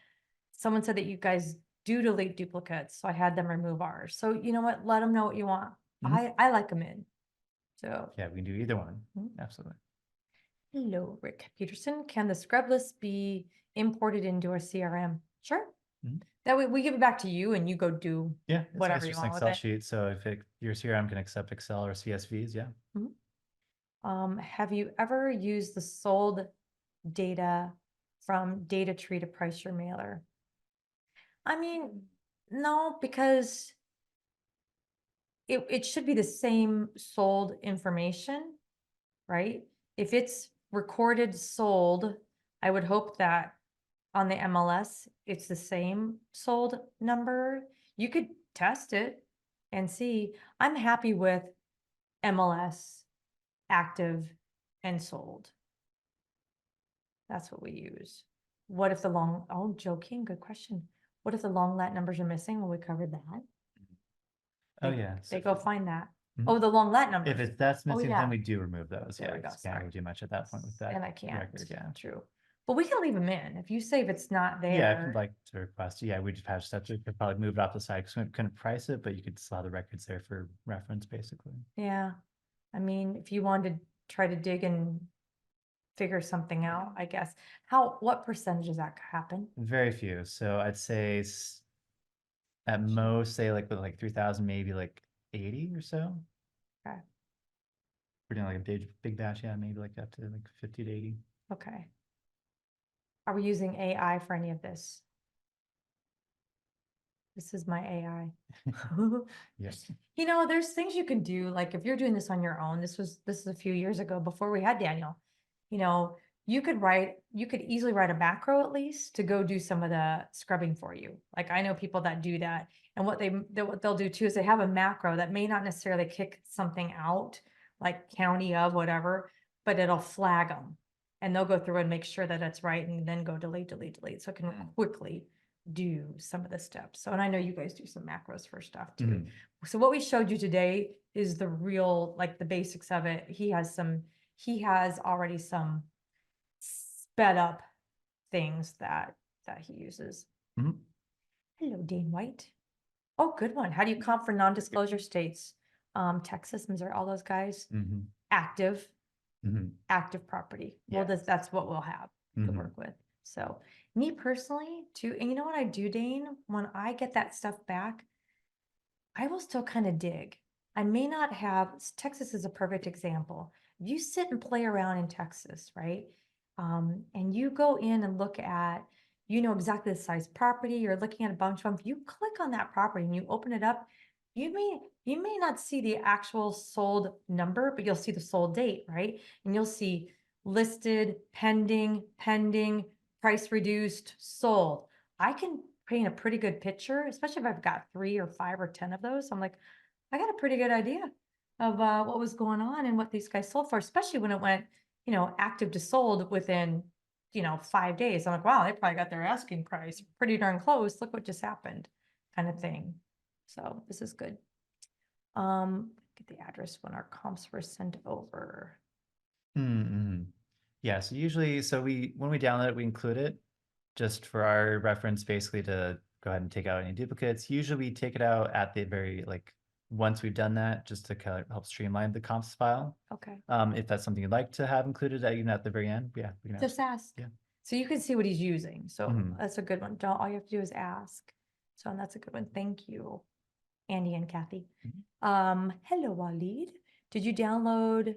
someone said that you guys do delete duplicates. So I had them remove ours. So you know what? Let them know what you want. I like them in. So Yeah, we can do either one. Mhm. Absolutely. hello, Rick Peterson. Can the scrub list be imported into our CRM? Sure. Mhm. That way we give it back to you and you go do Yeah, it's whatever nice, you just an want with Excel it. sheet. So if your CRM can accept Excel or CSVs, yeah. Have you ever used the sold data from data tree to price your mailer? I mean, no, because it should be the same sold information, right? If it's recorded sold, I would hope that on the MLS, it's the same sold number. You could test it and see. I'm happy with MLS, active, and sold. That's what we use. What if the Joe King, good question. What if the long lat numbers are missing? Well, we covered that. Oh, They- yeah. They So go find that. Mhm. Oh, the long lat numbers. if that's Oh, missing, yeah. then we do remove those. There Yeah, we go, because can't really sorry. do much at that point with that And I can't, record. Yeah. true. But we can leave them in. If you say if it's not Yeah, if you'd there, like to request, yeah, we just have steps. We could probably move it off the side because we couldn't price it, but you could still have the records there for reference, basically. yeah. I mean, if you wanted to try to dig and figure something out, I guess. What percentage does that happen? Very few. So I'd say at most, say like with like 3,000, maybe like 80 or so. Okay. We're doing like a big batch, yeah, maybe like up to like 50 to 80. Okay. Are we using AI for any of this? This is my AI. Yes. You know, there's things you can do, like if you're doing this on your own, this is a few years ago before we had Daniel. You know, you could easily write a macro at least to go do some of the scrubbing for you. Like I know people that do that. And what they'll do too is they have a macro that may not necessarily kick something out, like county of whatever, but it'll flag them. And they'll go through and make sure that it's right and then go delete. So it can quickly do some of the steps. So, and I know you guys do some macros for stuff too. Mhm. So what we showed you today is the real, like the basics of it. He has already some sped up things that he uses. Mhm. Hello, Dane White. Oh, good one. How do you comp for non-disclosure states? Texas, Missouri, all those guys, Mhm. active Mhm. property. Well, Yes. that's what we'll have to Mhm. work with. So me personally too, and you know what I do, Dane? When I get that stuff back, I will still kind of dig. I may not have, Texas is a perfect example. If you sit and play around in Texas, right? And you go in and look at, you know exactly the size property, you're looking at a bunch of them. If you click on that property and you open it up, you may not see the actual sold number, but you'll see the sold date, right? And you'll see listed, pending, price reduced, sold. I can paint a pretty good picture, especially if I've got 3 or 5 or 10 of those. I'm like, I got a pretty good idea of what was going on and what these guys sold for, especially when it went, you know, active to sold within, you know, 5 days. I'm like, wow, they probably got their asking price pretty darn close. Look what just happened, kind of thing. So this is good. Get the address when our comps were sent over. Mm-hmm. Yeah, so usually, when we download it, we include it just for our reference, basically to go ahead and take out any duplicates. Usually we take it out at the very, like, once we've done that, just to kind of help streamline the comps file. Okay, If that's something you'd like to have included even at the very end, yeah, we can just ask. yeah. So you can see what he's using. So Mhm. that's a good one. Don't, all you have to do is ask. So and that's a good one. Thank you, Andy and Kathy. Hello, Walid. Did you download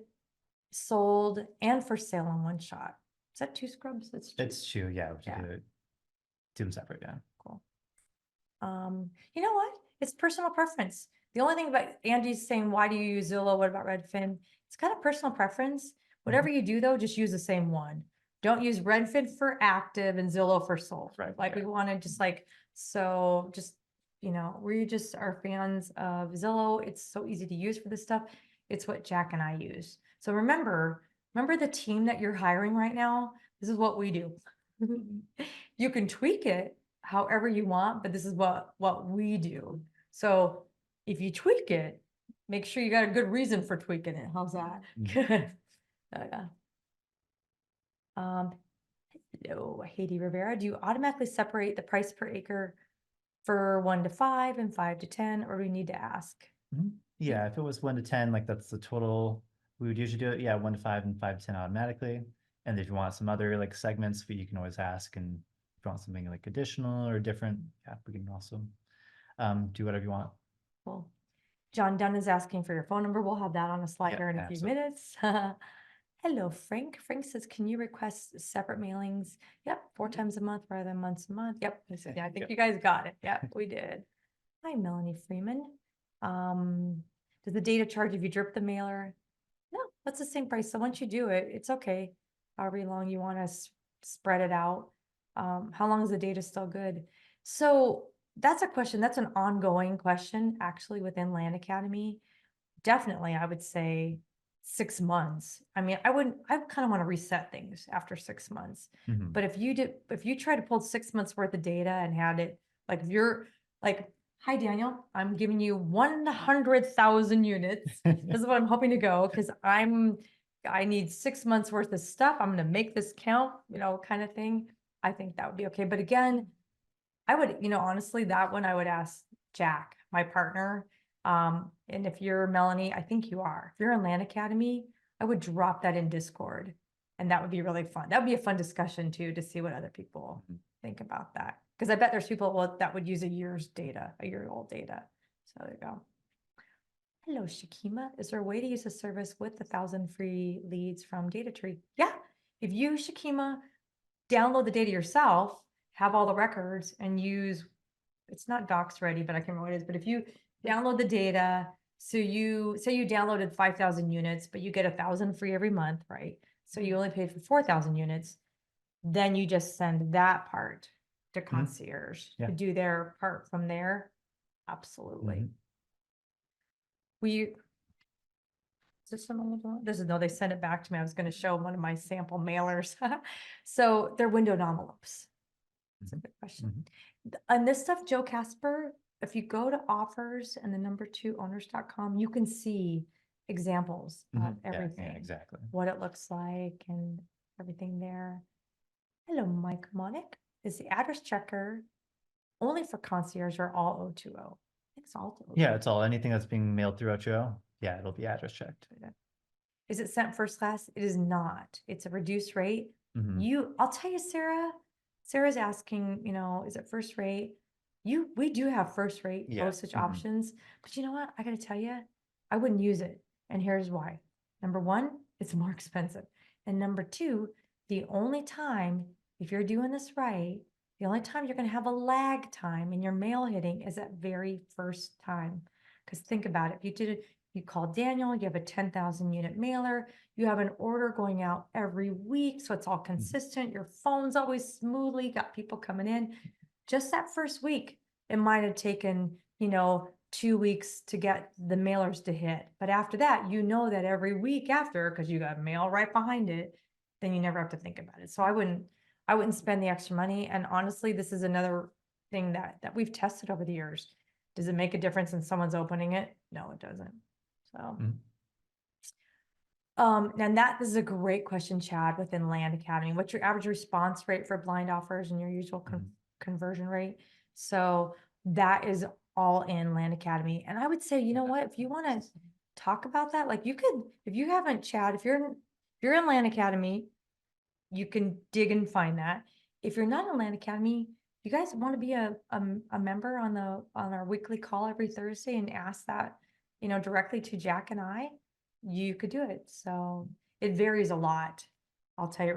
sold and for sale on one shot? Is that 2 scrubs? It's 2. It's true, yeah, we Yeah. do them separate, yeah. Cool. You know what? It's personal preference. The only thing about Andy's saying, why do you use Zillow? What about Redfin? It's kind of personal preference. Whatever you do though, just use the same one. Don't use Redfin for active and Zillow for sold. Right, Like we want to just like, so just, you know, we just are fans of Zillow. It's so easy to use for this stuff. It's what Jack and I use. So remember the team that you're hiring right now. This is what we do. You can tweak it however you want, but this is what we do. So if you tweak it, make sure you got a good reason for tweaking it. How's that? Good. Yeah. Hello, Haiti Rivera. Do you automatically separate the price per acre for 1 to 5 and 5 to 10, or do we need to ask? Yeah, if it was 1 to 10, like that's the total, we would usually do it, yeah, 1 to 5 and 5 to 10 automatically. And if you want some other like segments, you can always ask, and if you want something like additional or different, yeah, we can also do whatever you want. Cool. John Dunn is asking for your phone number. We'll have that on a slider in a few minutes. Hello, Frank. Frank says, can you request separate mailings? Yep, 4 times a month rather than once a month. Yep. Yeah, I think you guys got it. Yep, we did. Hi, Melanie Freeman. Does the data charge if you drip the mailer? No, that's the same price. So once you do it, it's okay. However long you want to spread it out. How long is the data still good? So that's a question. That's an ongoing question actually within Land Academy. Definitely, I would say 6 months. I mean, I kind of want to reset things after 6 months. But if you try to pull 6 months worth of data and had it, like if you're like, hi, Daniel, I'm giving you 100,000 units. This is what I'm hoping to go because I need 6 months worth of stuff. I'm going to make this count, you know, kind of thing. I think that would be okay. But again, I would, you know, honestly, that one I would ask Jack, my partner. And if you're Melanie, I think you are. If you're in Land Academy, I would drop that in Discord. And that would be really fun. That would be a fun discussion too, to see what other people think about that. Because I bet there's people that would use a year's data, a year-old data. So there you go. Hello, Shakima. Is there a way to use a service with 1,000 free leads from DataTree? Yeah. If you, Shakima, download the data yourself, have all the records and use, it's not docs ready, but I can't remember what it is. But if you download the data, so you say you downloaded 5,000 units, but you get 1,000 free every month, right? So you only paid for 4,000 units. Then you just send that part to Concierge to do their part from there. Absolutely. Is this another one? This is, no, they sent it back to me. I was going to show one of my sample mailers. So they're windowed envelopes. That's a good question. On this stuff, Joe Casper, if you go to offers and the number 2 owners.com, you can see examples of everything. Yeah, exactly. What it looks like and everything there. Hello, Mike Monick. Is the address checker only for Concierge or all 020? I think it's all 020. Yeah, it's all, anything that's being mailed through O2O. Yeah, it'll be address checked. Is it sent first class? It is not. It's a reduced rate. I'll tell you, Sarah's asking, you know, is it first rate? We do have first rate postage options, but you know what? I got to tell you, I wouldn't use it. And here's why. Number 1, it's more expensive. And number 2, the only time, if you're doing this right, the only time you're going to have a lag time in your mail hitting is that very first time. Because think about it. If you did it, you call Daniel, you have a 10,000 unit mailer, you have an order going out every week, so it's all consistent. Your phone's always smoothly, got people coming in. Just that first week, it might have taken, you know, 2 weeks to get the mailers to hit. But after that, you know that every week after, because you got mail right behind it, then you never have to think about it. So I wouldn't spend the extra money. And honestly, this is another thing that we've tested over the years. Does it make a difference in someone's opening it? No, it doesn't. So, and this is a great question, Chad, within Land Academy. What's your average response rate for blind offers and your usual conversion rate? So that is all in Land Academy. And I would say, you know what, if you want to talk about that, like you could, if you haven't, Chad, if you're in Land Academy, you can dig and find that. If you're not in Land Academy, you guys want to be a member on our weekly call every Thursday and ask that, directly to Jack and I, you could do it. So it varies a lot. I'll tell you,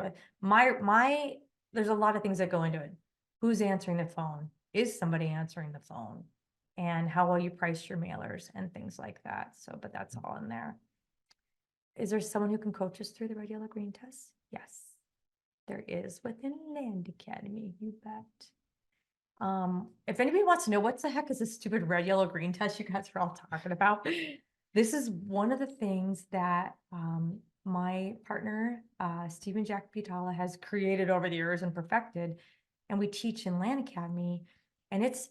there's a lot of things that go into it. Who's answering the phone? Is somebody answering the phone? And how well you price your mailers and things like that. So, but that's all in there. Is there someone who can coach us through the red, yellow, green test? Yes, there is within Land Academy, you bet. If anybody wants to know what the heck is this stupid red, yellow, green test you guys are all talking about, this is one of the things that my partner, Stephen Jack Pitala, has created over the years and perfected, and we teach in Land Academy, and it's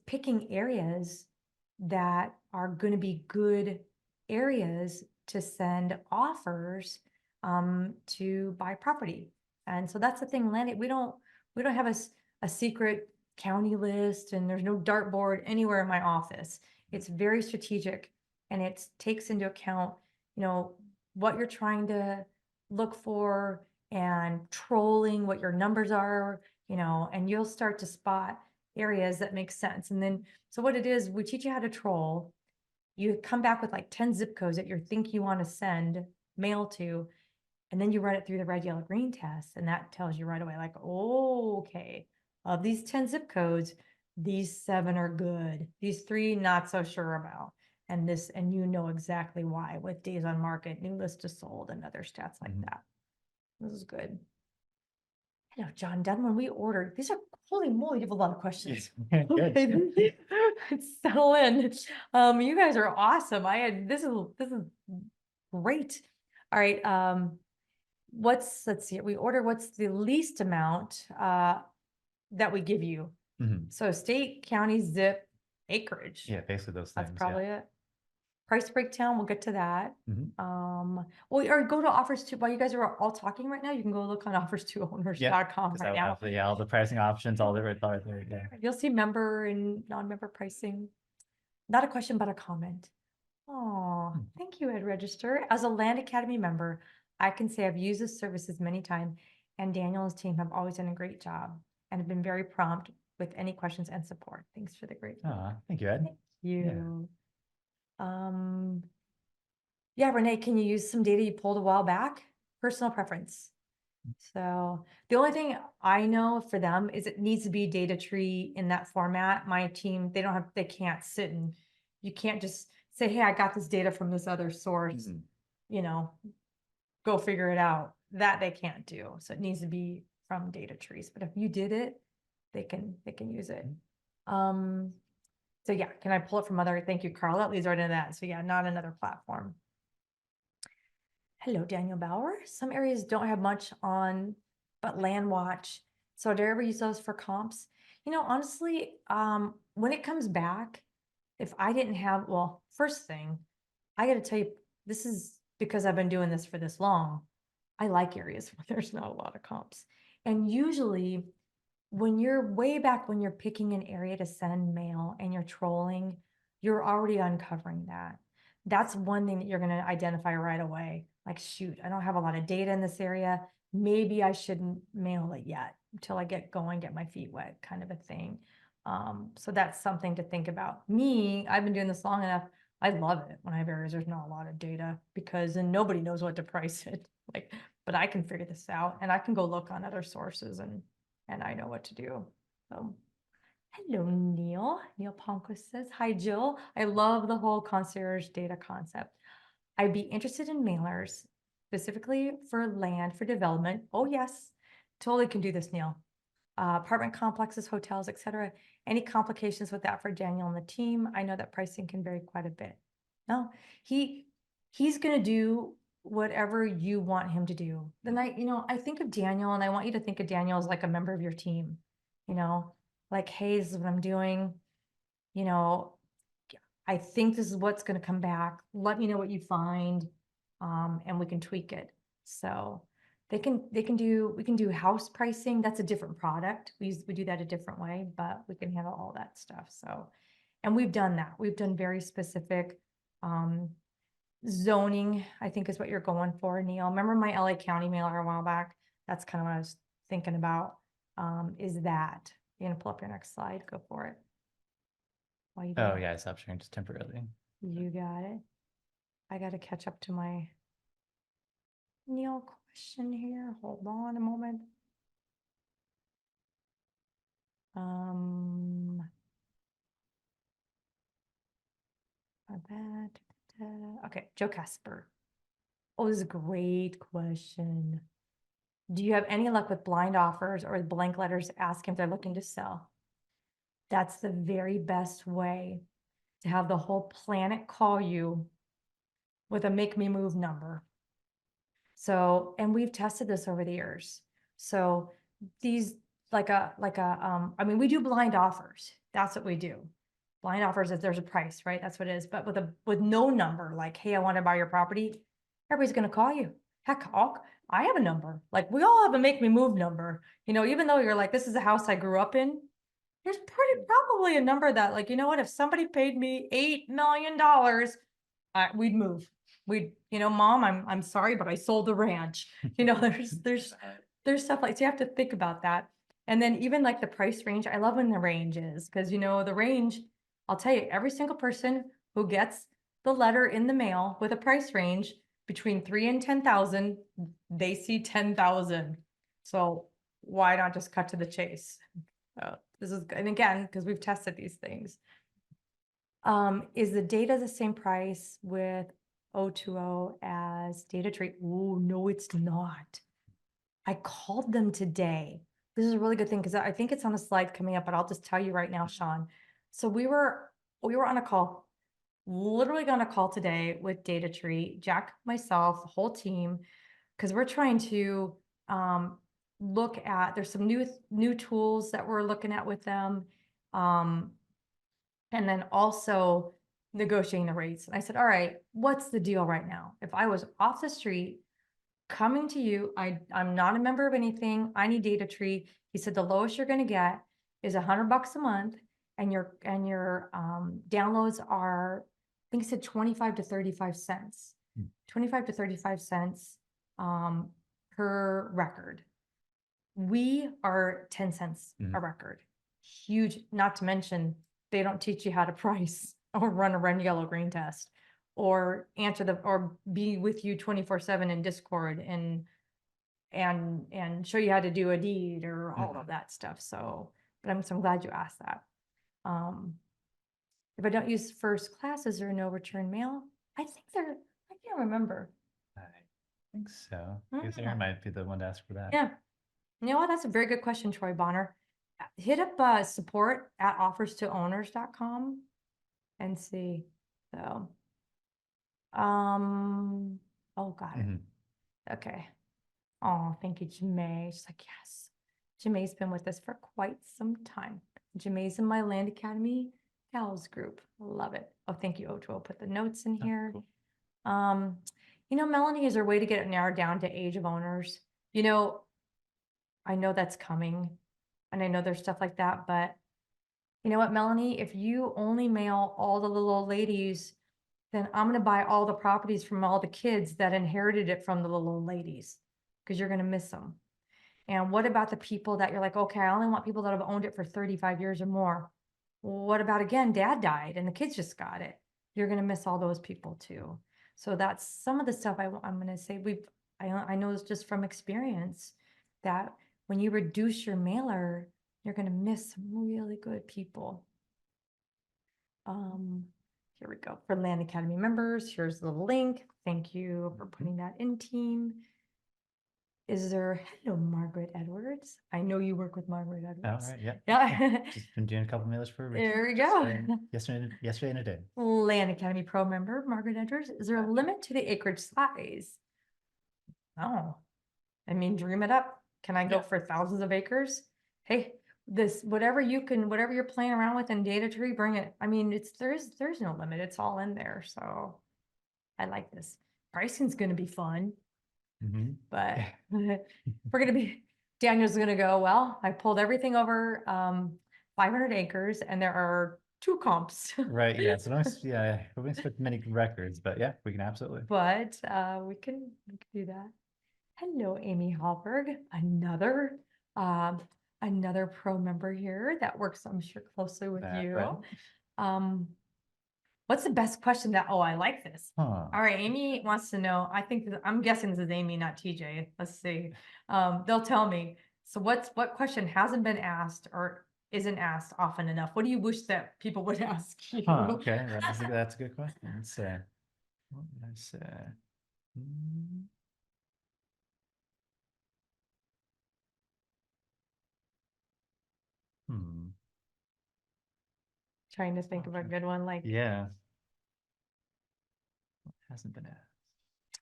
picking areas that are going to be good areas to send offers to buy property. And so that's the thing, we don't have a secret county list, and there's no dartboard anywhere in my office. It's very strategic, and it takes into account, what you're trying to look for and trolling what your numbers are, and you'll start to spot areas that make sense. And then, so what it is, we teach you how to troll. You come back with like 10 zip codes that you think you want to send mail to, and then you run it through the red, yellow, green test, and that tells you right away, like, oh, okay, of these 10 zip codes, these 7 are good, these 3 not so sure about, and you know exactly why, with days on market, new list to sold, and other stats like that. This is good. I know, John Dunn, we ordered, these are, holy moly, you have a lot of questions. Good. Settle in. You guys are awesome. This is great. All right. Let's see, what's the least amount that we give you? So state, county, zip, acreage. Yeah, basically those things. That's probably it. Price breakdown, we'll get to that. Well, or go to offers to, while you guys are all talking right now, you can go look on offers2owners.com right now. All the pricing options, all the right there. Yeah. You'll see member and non-member pricing. Not a question, but a comment. Oh, thank you, Ed Register. As a Land Academy member, I can say I've used this services many times, and Daniel and his team have always done a great job and have been very prompt with any questions and support. Thanks for the great. Thank you, Ed. Thank you. Yeah, Renee, can you use some data you pulled a while back? Personal preference. So the only thing I know for them is it needs to be data tree in that format. My team, they can't sit and you can't just say, hey, I got this data from this other source, go figure it out. That they can't do. So it needs to be from data trees. But if you did it, they can use it. So yeah, can I pull it from other? Thank you, Carl. That leads right into that. So yeah, not another platform. Hello, Daniel Bauer. Some areas don't have much on, but Land Watch. So do I ever use those for comps? Honestly, when it comes back, if I didn't have, well, first thing, I got to tell you, this is because I've been doing this for this long. I like areas where there's not a lot of comps. And usually when you're way back, when you're picking an area to send mail and you're trolling, you're already uncovering that. That's one thing that you're going to identify right away. Like, shoot, I don't have a lot of data in this area. Maybe I shouldn't mail it yet until I get going, get my feet wet, kind of a thing. So that's something to think about. I've been doing this long enough. I love it when I have areas there's not a lot of data, because then nobody knows what to price it. But I can figure this out, and I can go look on other sources, and I know what to do. So hello, Neil. Neil Ponquist says, hi, Jill. I love the whole concierge data concept. I'd be interested in mailers, specifically for land for development. Oh, yes, totally can do this, Neil. Apartment complexes, hotels, etc. Any complications with that for Daniel and the team? I know that pricing can vary quite a bit. No, he's going to do whatever you want him to do. Then I think of Daniel, and I want you to think of Daniel as like a member of your team, like, hey, this is what I'm doing. I think this is what's going to come back. Let me know what you find, and we can tweak it. So we can do house pricing. That's a different product. We do that a different way, but we can handle all that stuff. So, and we've done that. We've done very specific, zoning, I think is what you're going for, Neil. Remember my LA County mailer a while back? That's kind of what I was thinking about, is that. You're gonna pull up your next slide, go for it. While you do Oh that. yeah, I stopped sharing just temporarily. You got it. I gotta catch up to my Neil question here. Hold on a moment. Not bad. Okay, Joe Casper. Oh, this is a great question. Do you have any luck with blind offers or blank letters asking if they're looking to sell? That's the very best way to have the whole planet call you with a make me move number. So, and we've tested this over the years. So these I mean, we do blind offers. That's what we do. Blind offers if there's a price, right? That's what it is. But with no number, like, hey, I want to buy your property, everybody's gonna call you. Heck, I have a number. Like, we all have a make me move number. You know, even though you're like, this is a house I grew up in, there's probably a number that, like, you know what, if somebody paid me $8 million, we'd move. We'd, you know, Mom, I'm sorry, but I sold the ranch. You know, there's stuff like, so you have to think about that. And then even like the price range, I love when the range is, because you know, the range, I'll tell you, every single person who gets the letter in the mail with a price range between 3 and 10,000, they see 10,000. So why not just cut to the chase? This is, and again, because we've tested these things. Is the data the same price with O2O as data tree? Oh, no, it's not. I called them today. This is a really good thing because I think it's on a slide coming up, but I'll just tell you right now, Sean. So we were on a call, literally on a call today with data tree, Jack, myself, the whole team, because we're trying to look at, there's some new tools that we're looking at with them. And then also negotiating the rates. And I said, all right, what's the deal right now? If I was off the street coming to you, I'm not a member of anything, I need data tree. He said, the lowest you're gonna get is $100 a month, and your downloads are, I think he said 25 to 35 cents. 25 to 35 cents per record. We are 10 cents a record. Huge, not to mention, they don't teach you how to price or run a red, yellow, green test or or be with you 24/7 in Discord and show you how to do a deed or all of that stuff. So, but I'm glad you asked that. If I don't use first class, is there no return mail? I can't remember. I think so. I guess Aaron might be the one to ask for that. Yeah. You know what? That's a very good question, Troy Bonner. Hit up support@offerstowners.com and see. So, oh, got it. Okay. Oh, thank you, Jamae. She's like, yes. Jamae's been with us for quite some time. Jamae's in my Land Academy Gals group. Love it. Oh, thank you, Ocho. I'll put the notes in here. Cool. You know, Melanie, is there a way to get it narrowed down to age of owners? You know, I know that's coming, and I know there's stuff like that, but you know what, Melanie, if you only mail all the little old ladies, then I'm going to buy all the properties from all the kids that inherited it from the little old ladies, because you're going to miss them. And what about the people that you're like, okay, I only want people that have owned it for 35 years or more. Well, what about, again, dad died and the kids just got it? You're going to miss all those people too. So that's some of the stuff I'm going to say. I know it's just from experience that when you reduce your mailer, you're going to miss some really good people. Here we go. For Land Academy members, here's the link. Thank you for putting that in, team. Is there, hello, Margaret Edwards. I know you work with Margaret Edwards. All right, yeah. Yeah. Just been doing a couple mailers for Richard. There we go. Yesterday and a day. Land Academy Pro member, Margaret Edwards. Is there a limit to the acreage size? Oh, I mean, dream it up. Can I go for thousands of acres? Hey, whatever you're playing around with in data tree, bring it. I mean, there's no limit. It's all in there. So I like this. Pricing's going to be fun. Mhm. But Yeah. Daniel's gonna go, well, I pulled everything over 500 acres and there are 2 comps. Right, yeah, so yeah, we don't expect many records, but yeah, we can absolutely. But we can do that. Hello, Amy Hallberg, um, another pro member here that works, I'm sure, closely with That, you. right. What's the best question that, oh, I like this. Huh. All right, Amy wants to know, I'm guessing this is Amy, not TJ. Let's see. They'll tell me. So what question hasn't been asked or isn't asked often enough? What do you wish that people would ask you? Okay, that's a good question. Let's say, what would I say? Hmm. Hmm. Trying to think of a good one, like, Yeah. Hasn't been asked.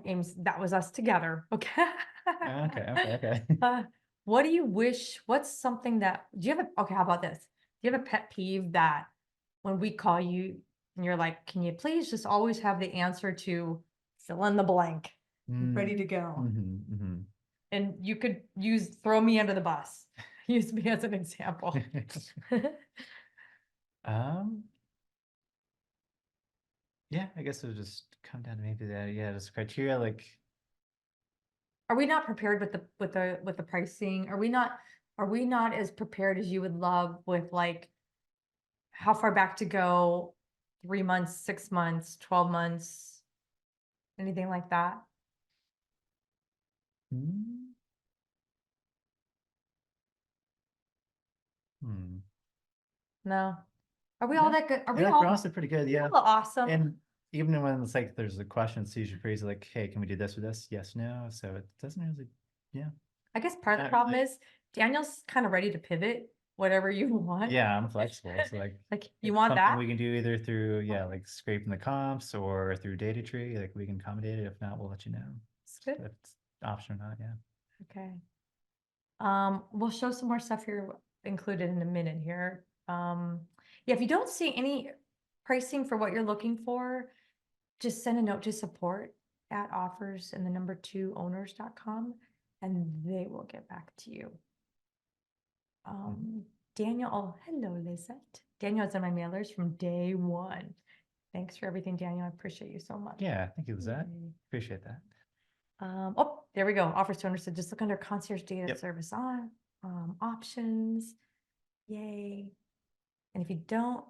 Ames, that was us together. Okay. Okay. What do you wish, what's something that, do you have okay, how about this? Do you have a pet peeve that when we call you and you're like, can you please just always have the answer to fill in the blank, ready to go? And you could throw me under the bus. Use me as an example. Yeah, I guess it would just come down to maybe that, yeah, just criteria like, Are we not prepared with the pricing? Are we not as prepared as you would love with like how far back to go? 3 months, 6 months, 12 months, anything like that? hmm. Hmm. No. Are we all Yeah, that good? Are I we feel like we're all also pretty good, yeah. awesome? And even when it's like there's a question, it's usually pretty like, hey, can we do this or this? Yes, no. So it doesn't really, yeah. I guess part of the Not problem really. is Daniel's kind of ready to pivot whatever you want. Yeah, I'm flexible. So like, Like, you it's want something that? we can do either through, yeah, like scraping the comps or through data tree. Like we can accommodate it. If not, we'll let you know. It's good. If it's option or not, yeah. Okay. We'll show some more stuff here included in a minute here. Yeah, if you don't see any pricing for what you're looking for, just send a note to support at offers and the number 2 owners.com and they will get back to you. Daniel, oh, hello, Lizette. Daniel's in my mailers from day 1. Thanks for everything, Daniel. I appreciate you so much. Yeah, thank you, Lizette. Yay. Appreciate that. Oh, there we go. Offers to owners. So just look under concierge data Yep. service on options. Yay. And if you don't,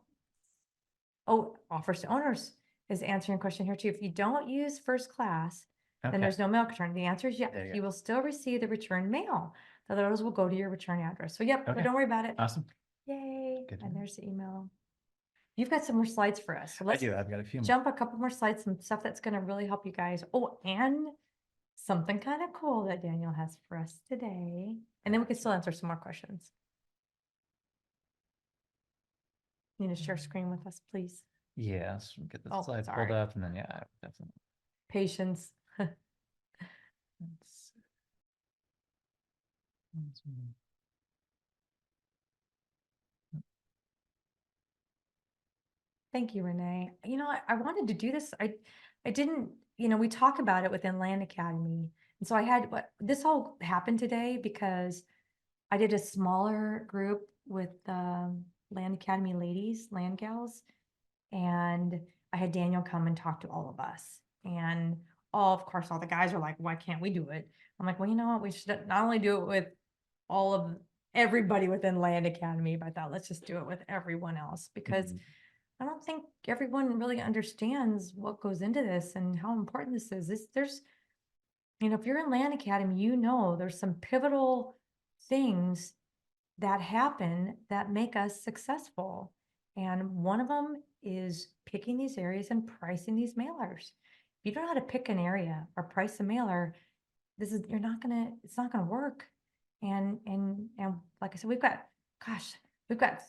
oh, offers to owners is answering a question here too. If you don't use first class, then Okay. there's no mail return. The answer is yes. There you You go. will still receive the return mail. The letters will go to your return address. So yep, but Okay. don't worry about it. Awesome. Yay. Good to And know. there's the email. You've got some more slides for us. So I let's do. I've got a few more. jump a couple more slides, some stuff that's going to really help you guys. Oh, and something kind of cool that Daniel has for us today. And then we can still answer some more questions. You need to share screen with us, please. Yeah, let's get the Oh, slides sorry. pulled up and then, yeah, definitely. Patience. Let's see. Thank you, Renee. You know, I wanted to do this. I didn't, you know, we talk about it within Land Academy. And so I had this all happened today because I did a smaller group with Land Academy ladies, land gals, and I had Daniel come and talk to all of us. And of course, all the guys are like, why can't we do it? I'm like, well, you know what? We should not only do it with all of everybody within Land Academy, but I thought let's just do it with everyone else because I don't think everyone really understands what goes into this and how important this is. There's, you know, if you're in Land Academy, you know, there's some pivotal things that happen that make us successful. And one of them is picking these areas and pricing these mailers. If you don't know how to pick an area or price a mailer, it's not gonna work. And like I said, we've got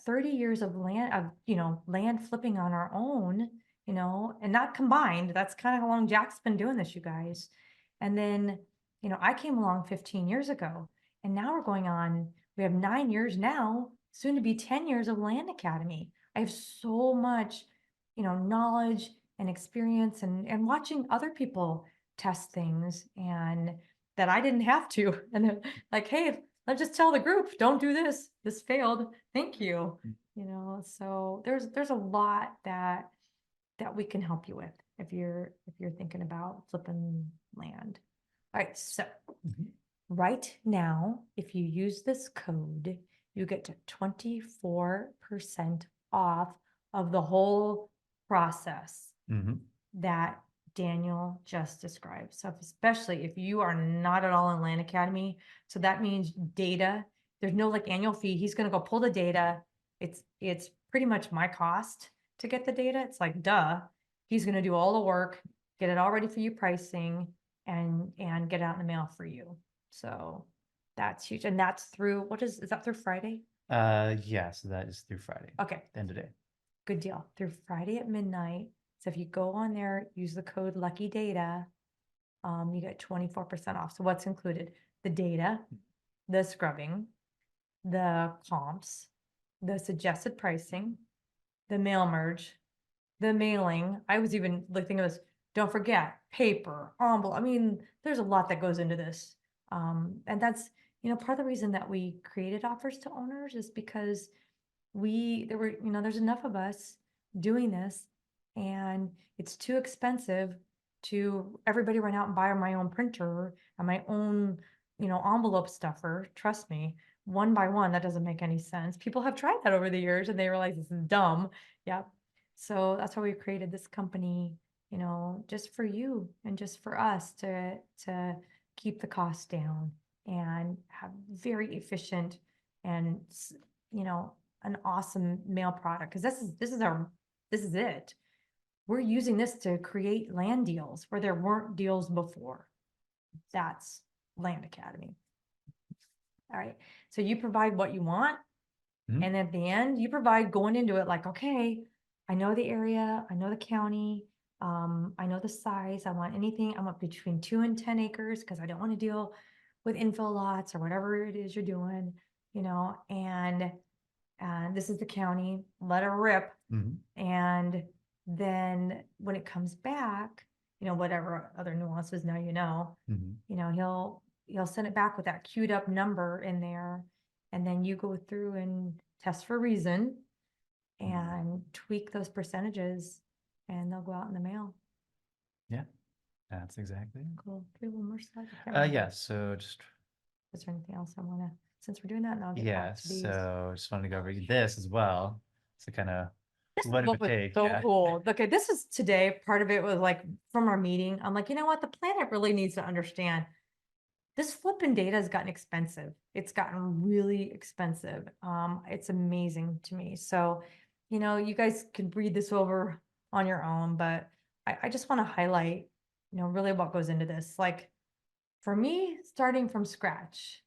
30 years of land flipping on our own, and not combined. That's kind of how long Jack's been doing this, you guys. And then, I came along 15 years ago and now we have 9 years now, soon to be 10 years of Land Academy. I have so much, knowledge and experience and watching other people test things and that I didn't have to. And then like, hey, let's just tell the group, don't do this. This failed. Thank you. You know, so there's a lot that we can help you with if you're thinking about flipping land. All right, so right now, if you use this code, you get to 24% off of the whole process that Daniel just described. So especially if you are not at all in Land Academy, so that means data, there's no like annual fee. He's gonna go pull the data. It's pretty much my cost to get the data. It's like, duh, he's gonna do all the work, get it all ready for you pricing and get it out in the mail for you. So that's huge. And that's through, is that through Friday? Yeah, so that is through Friday, Okay, the end of the day. good deal. Through Friday at midnight. So if you go on there, use the code Lucky Data, you get 24% off. So what's included? The data, the scrubbing, the comps, the suggested pricing, the mail merge, the mailing. I was even like thinking of this, don't forget paper, envelope. I mean, there's a lot that goes into this. And that's, you know, part of the reason that we created offers to owners is because there's enough of us doing this and it's too expensive to everybody run out and buy my own printer and my own, envelope stuffer. Trust me, one by one, that doesn't make any sense. People have tried that over the years and they realize this is dumb. Yep. So that's why we created this company, just for you and just for us to keep the costs down and have very efficient and, an awesome mail product. Cause this is it. We're using this to create land deals where there weren't deals before. That's Land Academy. All right. So you provide what you want. And at the end, you provide going into it like, okay, I know the area, I know the county, I know the size. I want between 2 and 10 acres because I don't want to deal with infill lots or whatever it is you're doing, and this is the county, let her rip. And then when it comes back, whatever other nuances now, he'll send it back with that queued up number in there. And then you go through and test for reason and tweak those percentages and they'll go out in the mail. Yeah, that's exactly it. Cool. Do we have one more slide? I can't remember. Yeah, so just Is there anything else I want to, since we're doing that, and I'll get yeah, back to these. so just wanted to go over this as well. So kind of This is what it what would was take. so Yeah. cool. Okay, this is today. Part of it was like from our meeting. I'm like, you know what? The planet really needs to understand this flipping data has gotten expensive. It's gotten really expensive. It's amazing to me. So, you guys can read this over on your own, but I just want to highlight, really what goes into this. Like for me, starting from scratch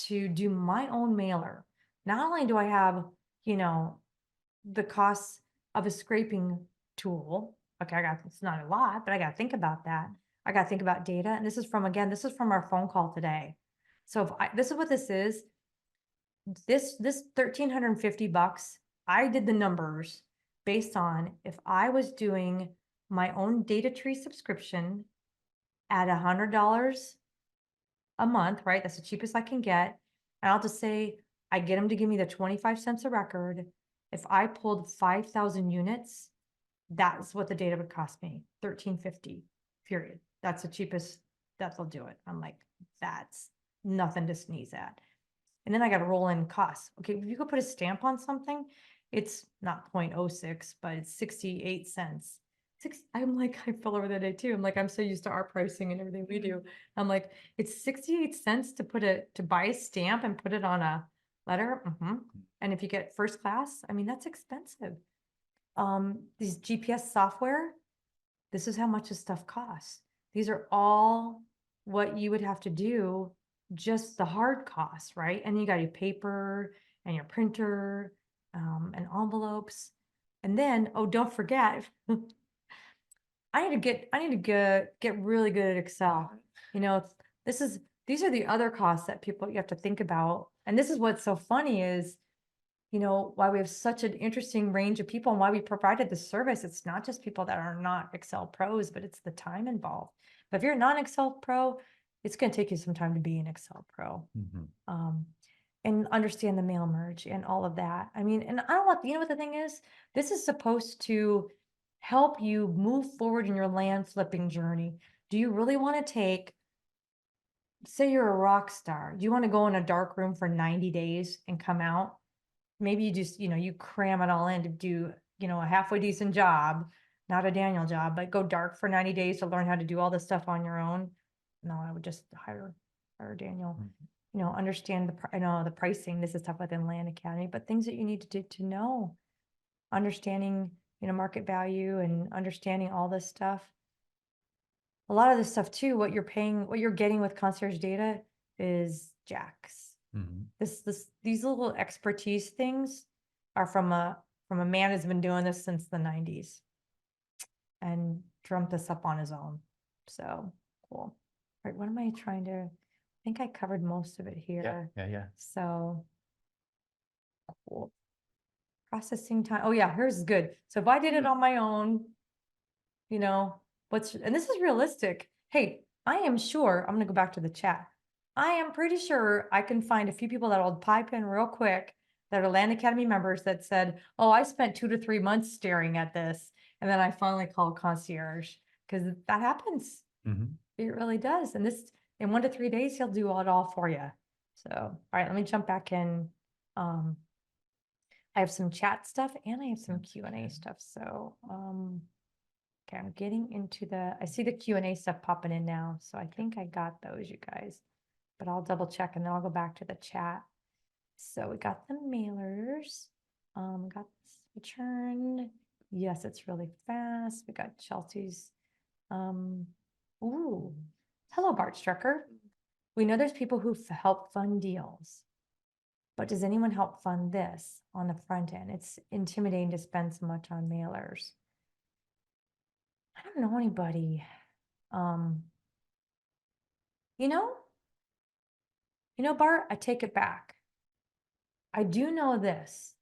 to do my own mailer, not only do I have, the costs of a scraping tool. Okay, it's not a lot, but I got to think about that. I got to think about data. And this is from our phone call today. So this is what this is. This $1,350, I did the numbers based on if I was doing my own data tree subscription at $100 a month, right? That's the cheapest I can get. And I'll just say, I get them to give me the 25 cents a record. If I pulled 5,000 units, that's what the data would cost me, $1,350, period. That's the cheapest that they'll do it. I'm like, that's nothing to sneeze at. And then I got to roll in costs. Okay, if you go put a stamp on something, it's not 0.06, but it's 68 cents. I'm like, I fell over that day too. I'm like, I'm so used to our pricing and everything we do. I'm like, it's 68 cents to buy a stamp and put it on a letter. And if you get first class, I mean, that's expensive. These GPS software, this is how much this stuff costs. These are all what you would have to do, just the hard costs, right? And you got your paper and your printer, and envelopes. And then, oh, don't forget, I need to get really good at Excel. These are the other costs that you have to think about. And this is what's so funny is, why we have such an interesting range of people and why we provided the service. It's not just people that are not Excel pros, but it's the time involved. But if you're a non-Excel pro, it's gonna take you some time to be an Excel pro. And understand the mail merge and all of that. I mean, and I don't want, you know what the thing is? This is supposed to help you move forward in your land flipping journey. Do you really want to take, say you're a rock star, do you want to go in a dark room for 90 days and come out? Maybe you just, you cram it all in to do, a halfway decent job, not a Daniel job, but go dark for 90 days to learn how to do all this stuff on your own. No, I would just hire Daniel. Understand the pricing. This is tough within Land Academy, but things that you need to know, understanding, market value and understanding all this stuff. A lot of this stuff too, what you're getting with concierge data is jacks. These little expertise things are from a man who's been doing this since the 90s and dreamt this up on his own. So cool. All right, what am I trying to? I think I covered most of it here. Yeah. So cool. Processing time. Oh yeah, here's good. So if I did it on my own, and this is realistic. Hey, I am sure, I'm gonna go back to the chat. I am pretty sure I can find a few people that'll pipe in real quick that are Land Academy members that said, oh, I spent 2 to 3 months staring at this. And then I finally called concierge because that happens. It really does. And this, in 1 to 3 days, he'll do it all for you. So, all right, let me jump back in. I have some chat stuff and I have some Q&A stuff. So, okay, I'm getting into I see the Q&A stuff popping in now. So I think I got those, you guys, but I'll double check and then I'll go back to the chat. So we got the mailers, got this return. Yes, it's really fast. We got Chelsea's, ooh, hello, Bart Strucker. We know there's people who help fund deals, but does anyone help fund this on the front end? It's intimidating to spend so much on mailers. I don't know anybody. Bart, I take it back. I do know this.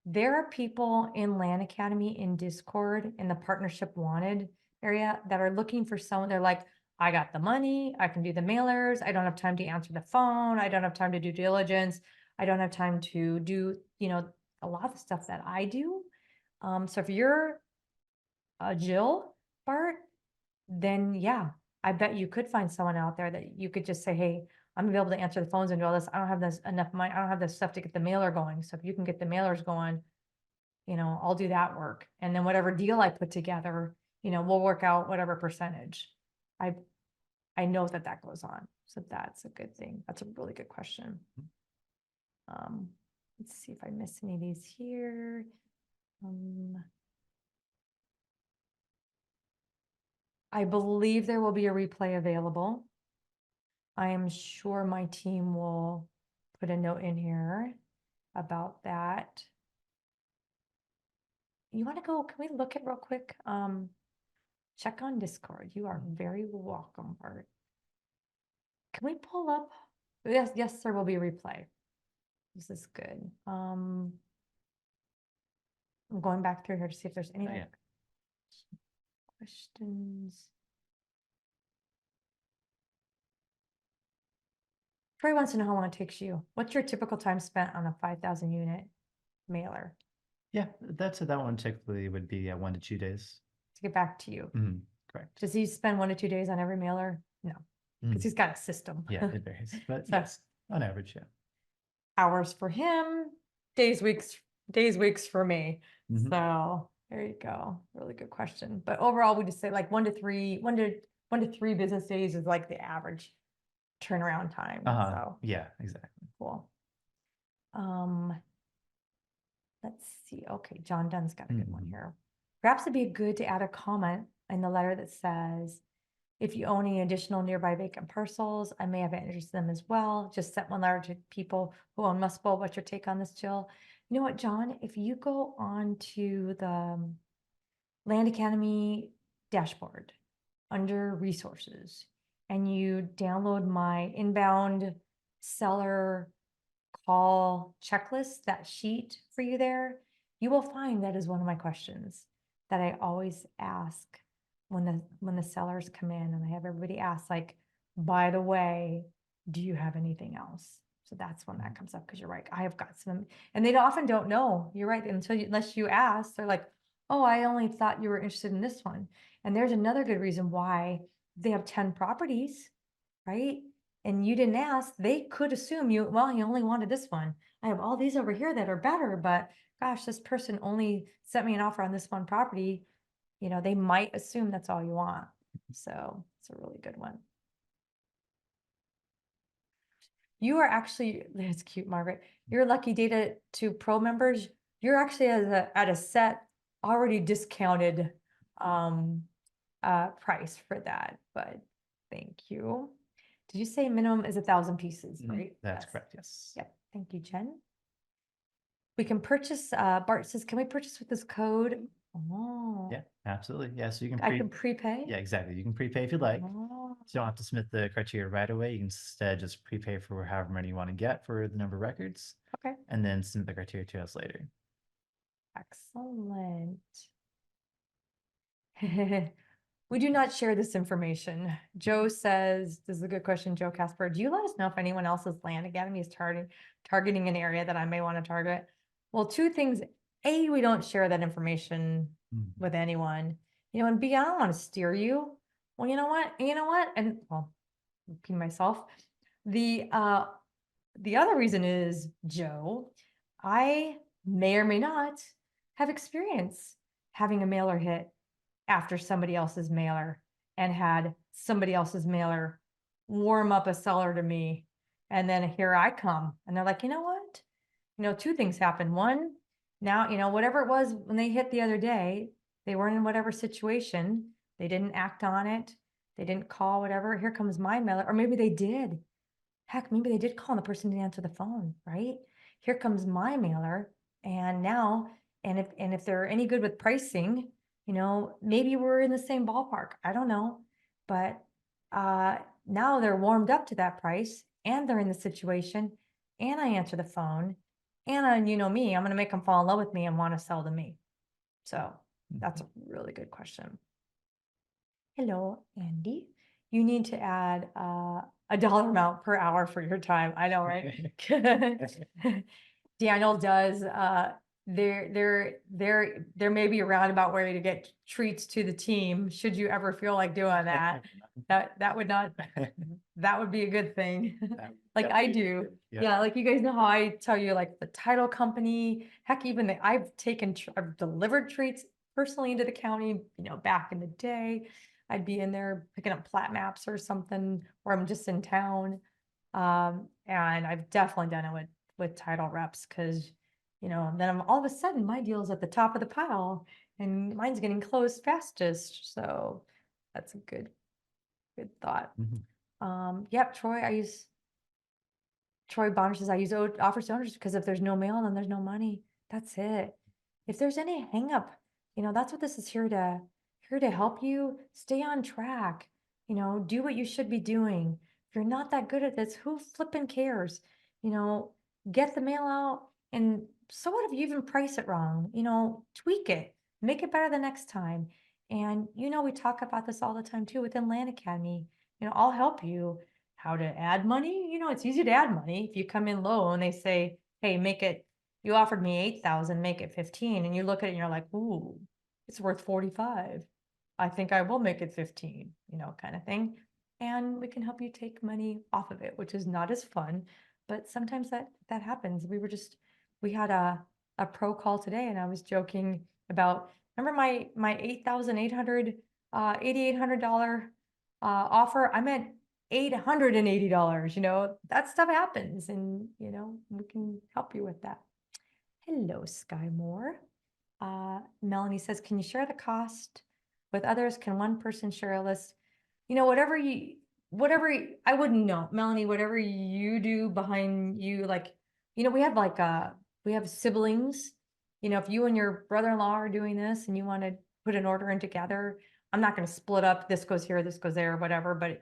There are people in Land Academy in Discord in the partnership wanted area that are looking for someone. They're like, I got the money. I can do the mailers. I don't have time to answer the phone. I don't have time to do diligence. I don't have time to do, a lot of the stuff that I do. So if you're Jill, Bart, then yeah, I bet you could find someone out there that you could just say, hey, I'm gonna be able to answer the phones and do all this. I don't have enough money. I don't have this stuff to get the mailer going. So if you can get the mailers going, I'll do that work. And then whatever deal I put together, we'll work out whatever percentage. I know that goes on. So that's a good thing. That's a really good question. Let's see if I miss any of these here. I believe there will be a replay available. I am sure my team will put a note in here about that. You want to go, can we look at real quick? Check on Discord. You are very welcome, Bart. Can we pull up? Yes, there will be a replay. This is good. I'm going back through here to see if there's any questions. Troy wants to know how long it takes you. What's your typical time spent on a 5,000 unit mailer? Yeah, that one typically would be 1 to 2 days. To get back to you. Correct. Does he spend 1 to 2 days on every mailer? No, because he's got a system. Yeah, it varies, but So, yes, on average, yeah. Hours for him, days, weeks for me. So there you go. Really good question. But overall, we just say like 1 to 3 business days is like the average turnaround time. So yeah, exactly. cool. Let's see. Okay, John Dunn's got a good one here. Perhaps it'd be good to add a comment in the letter that says, if you own any additional nearby vacant parcels, I may have interest in them as well. Just sent one letter to people who own Muscle. What's your take on this, Jill? You know what, John? If you go on to the Land Academy dashboard under resources and you download my inbound seller call checklist, that sheet for you there, you will find that is one of my questions that I always ask when the sellers come in, and I have everybody ask like, by the way, do you have anything else? So that's when that comes up, because you're right, I have got some, and they often don't know, you're right, unless you ask, they're like, oh, I only thought you were interested in this one. And there's another good reason why they have 10 properties, right? And you didn't ask, they could assume you only wanted this one. I have all these over here that are better, but gosh, this person only sent me an offer on this one property. They might assume that's all you want. So it's a really good one. You are actually, that's cute, Margaret. You're lucky Data to Pro members. You're actually at a set already discounted price for that, but thank you. Did you say minimum is 1,000 pieces, right? That's correct, yes. Yep. Thank you, Jen. We can purchase, Bart says, can we purchase with this code? Oh. Yeah, absolutely. Yeah, so you can I can prepay? Yeah, exactly. You can prepay if you'd like. Oh. So you don't have to submit the criteria right away. You can instead just prepay for however many you want to get for the number of records, Okay. and then submit the criteria to us later. Excellent. We do not share this information. Joe says, this is a good question, Joe Casper. Do you let us know if anyone else's land academy is targeting an area that I may want to target? Well, two things. A, we don't share that information with anyone. And B, I don't want to steer you. Well, you know what? And well, repeating myself. The other reason is, Joe, I may or may not have experience having a mailer hit after somebody else's mailer, and had somebody else's mailer warm up a seller to me. And then here I come, and they're like, you know what? Two things happen. One, now, whatever it was when they hit the other day, they weren't in whatever situation, they didn't act on it, they didn't call, whatever. Here comes my mailer, or maybe they did. Heck, maybe they did call and the person didn't answer the phone, right? Here comes my mailer, and now, and if they're any good with pricing, maybe we're in the same ballpark. I don't know. But now they're warmed up to that price, and they're in the situation, and I answer the phone, and you know me, I'm going to make them fall in love with me and want to sell to me. So that's a really good question. Hello, Andy. You need to add a dollar amount per hour for your time. I know, right? Daniel does, there may be a roundabout way to get treats to the team, should you ever feel like doing that. That would be a good thing. Like I do. Yeah, like you guys know how I tell you, like the title company, heck, even I've delivered treats personally into the county, back in the day. I'd be in there picking up plat maps or something, or I'm just in town. And I've definitely done it with title reps, because then all of a sudden my deal is at the top of the pile and mine's getting closed fastest. So that's a good thought. Yep, Troy Bonner says I use offers to owners because if there's no mail, then there's no money. That's it. If there's any hang up, that's what this is here to help you stay on track. Do what you should be doing. If you're not that good at this, who flipping cares? Get the mail out, and so what if you even price it wrong? Tweak it, make it better the next time. And we talk about this all the time too within Land Academy. I'll help you how to add money. It's easy to add money. If you come in low and they say, hey, you offered me 8,000, make it 15. And you look at it and you're like, ooh, it's worth 45. I think I will make it 15, kind of thing. And we can help you take money off of it, which is not as fun, but sometimes that happens. We had a pro call today, and I was joking about, remember my $8,800, $8,800 offer? I meant $880. That stuff happens, and we can help you with that. Hello, Sky Moore. Melanie says, can you share the cost with others? Can one person share a list? Whatever I wouldn't know, Melanie, whatever you do behind you, like, we have siblings, if you and your brother-in-law are doing this and you want to put an order in together, I'm not going to split up, this goes here, this goes there, whatever, but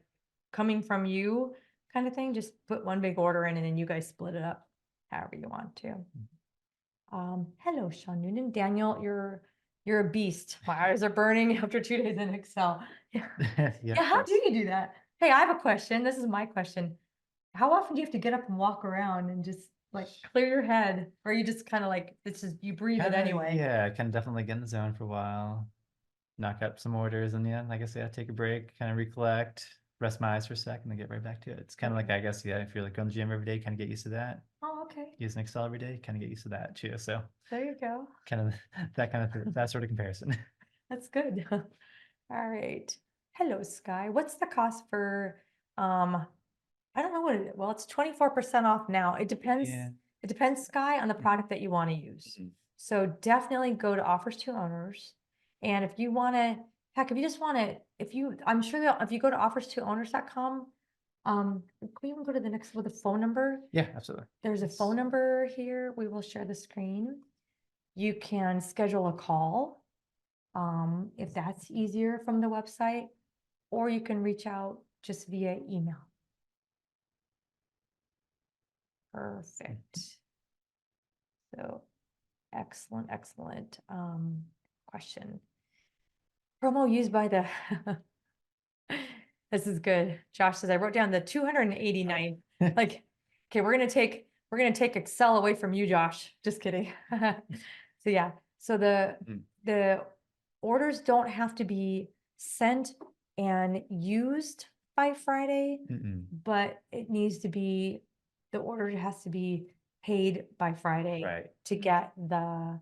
coming from you kind of thing, just put one big order in and then you guys split it up however you want to. Hello, Sean Noonan. Daniel, You're a beast. My eyes are burning after 2 days in Excel. Yeah. Yeah, Yeah, how do you do that? Hey, I have a question. This is my question. How often do you have to get up and walk around and just like clear your head? Or you just kind of like, this is, you breathe it Kinda, anyway? yeah, kind of definitely get in the zone for a while, knock out some orders, and yeah, I guess yeah, take a break, kind of recollect, rest my eyes for a second, and get right back to it. It's kind of like, Okay. I guess, yeah, if you're like going to the gym every day, kind of get used to that. Oh, okay. Using Excel every day, kind of get used to that too. So There you go. kind of that sort of comparison. That's good. All right. Hello, Sky. What's the cost for, I don't know what it, well, it's 24% off now. Yeah. It depends, Sky, on the product that you want to use. Mhm. So definitely go to offers to owners. And if you want to, heck, if you just want to, I'm sure that if you go to offers2owners.com, can we even go to the next with a phone number? Yeah, absolutely. There's a phone number here. We will share the screen. You can schedule a call, if that's easier from the website, or you can reach out just via email. Perfect. So excellent, excellent question. Promo used by the this is good. Josh says I wrote down the 289. Like, okay, we're gonna take Excel away from you, Josh. Just kidding. So yeah, so the orders don't have to be sent and used by Friday, Mm-mm. but it needs to be, the order has to be paid by Friday Right. to get the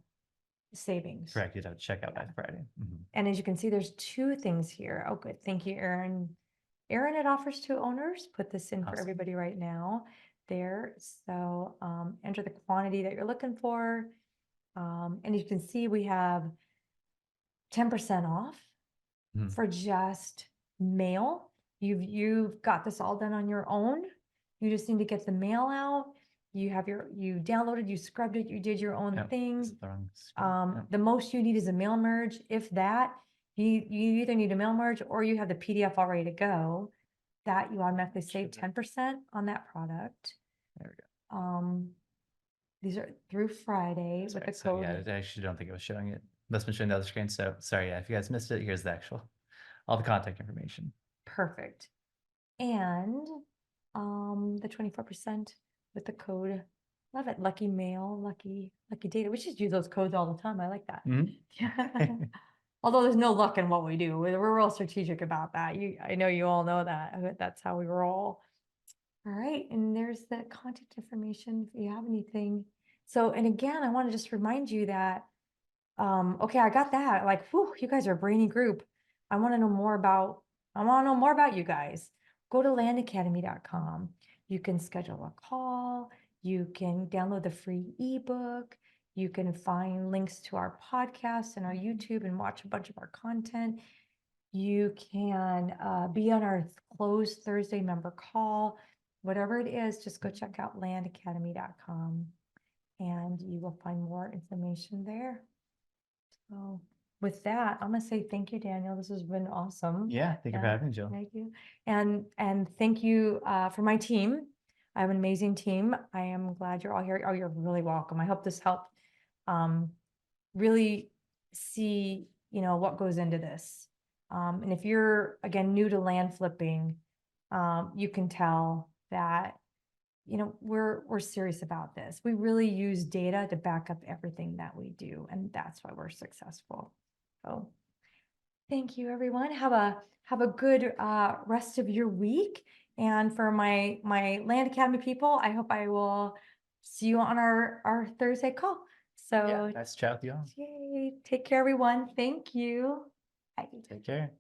savings. Correct. You'd have to check out by Friday. Mhm. And as you can see, there's 2 things here. Oh, good. Thank you, Erin. Erin at Offers to Owners, put this in for Awesome. everybody right now there. So enter the quantity that you're looking for. And you can see we have 10% off Mhm. for just mail. You've got this all done on your own. You just need to get the mail out. You downloaded, you scrubbed it, you did your own Yep, thing. this is the wrong screen. Yep. The most you need is a mail merge. If that, you either need a mail merge or you have the PDF all ready to go, that you automatically save 10% on that product. There we go. These are through Friday That's with right. the So code. yeah, I actually don't think it was showing it. Must have been showing the other screen. So sorry, yeah, if you guys missed it, here's the actual, all the contact information. Perfect. And the 24% with the code. Love it. Lucky mail, lucky data. We should use those codes all the time. I like that. Mhm. Yeah. Although there's no luck in what we do. We're real strategic about that. I know you all know that. But that's how we roll. All right. And there's the contact information if you have anything. So, and again, I want to just remind you that, okay, I got that. Like, whew, you guys are a brainy group. I want to know more about you guys. Go to landacademy.com. You can schedule a call. You can download the free ebook. You can find links to our podcast and our YouTube and watch a bunch of our content. You can be on our closed Thursday member call. Whatever it is, just go check out landacademy.com and you will find more information there. So with that, I'm gonna say thank you, Daniel. This has been awesome. Yeah, thank you for having me, Jill. Thank you. And thank you for my team. I have an amazing team. I am glad you're all here. Oh, you're really welcome. I hope this helped really see, what goes into this. And if you're, again, new to land flipping, you can tell that, we're serious about this. We really use data to back up everything that we do, and that's why we're successful. So thank you, everyone. Have a good rest of your week. And for my Land Academy people, I hope I will see you on our Thursday call. Yeah, So nice to chat with you all. yay, take care, everyone. Thank you. Bye. Take care.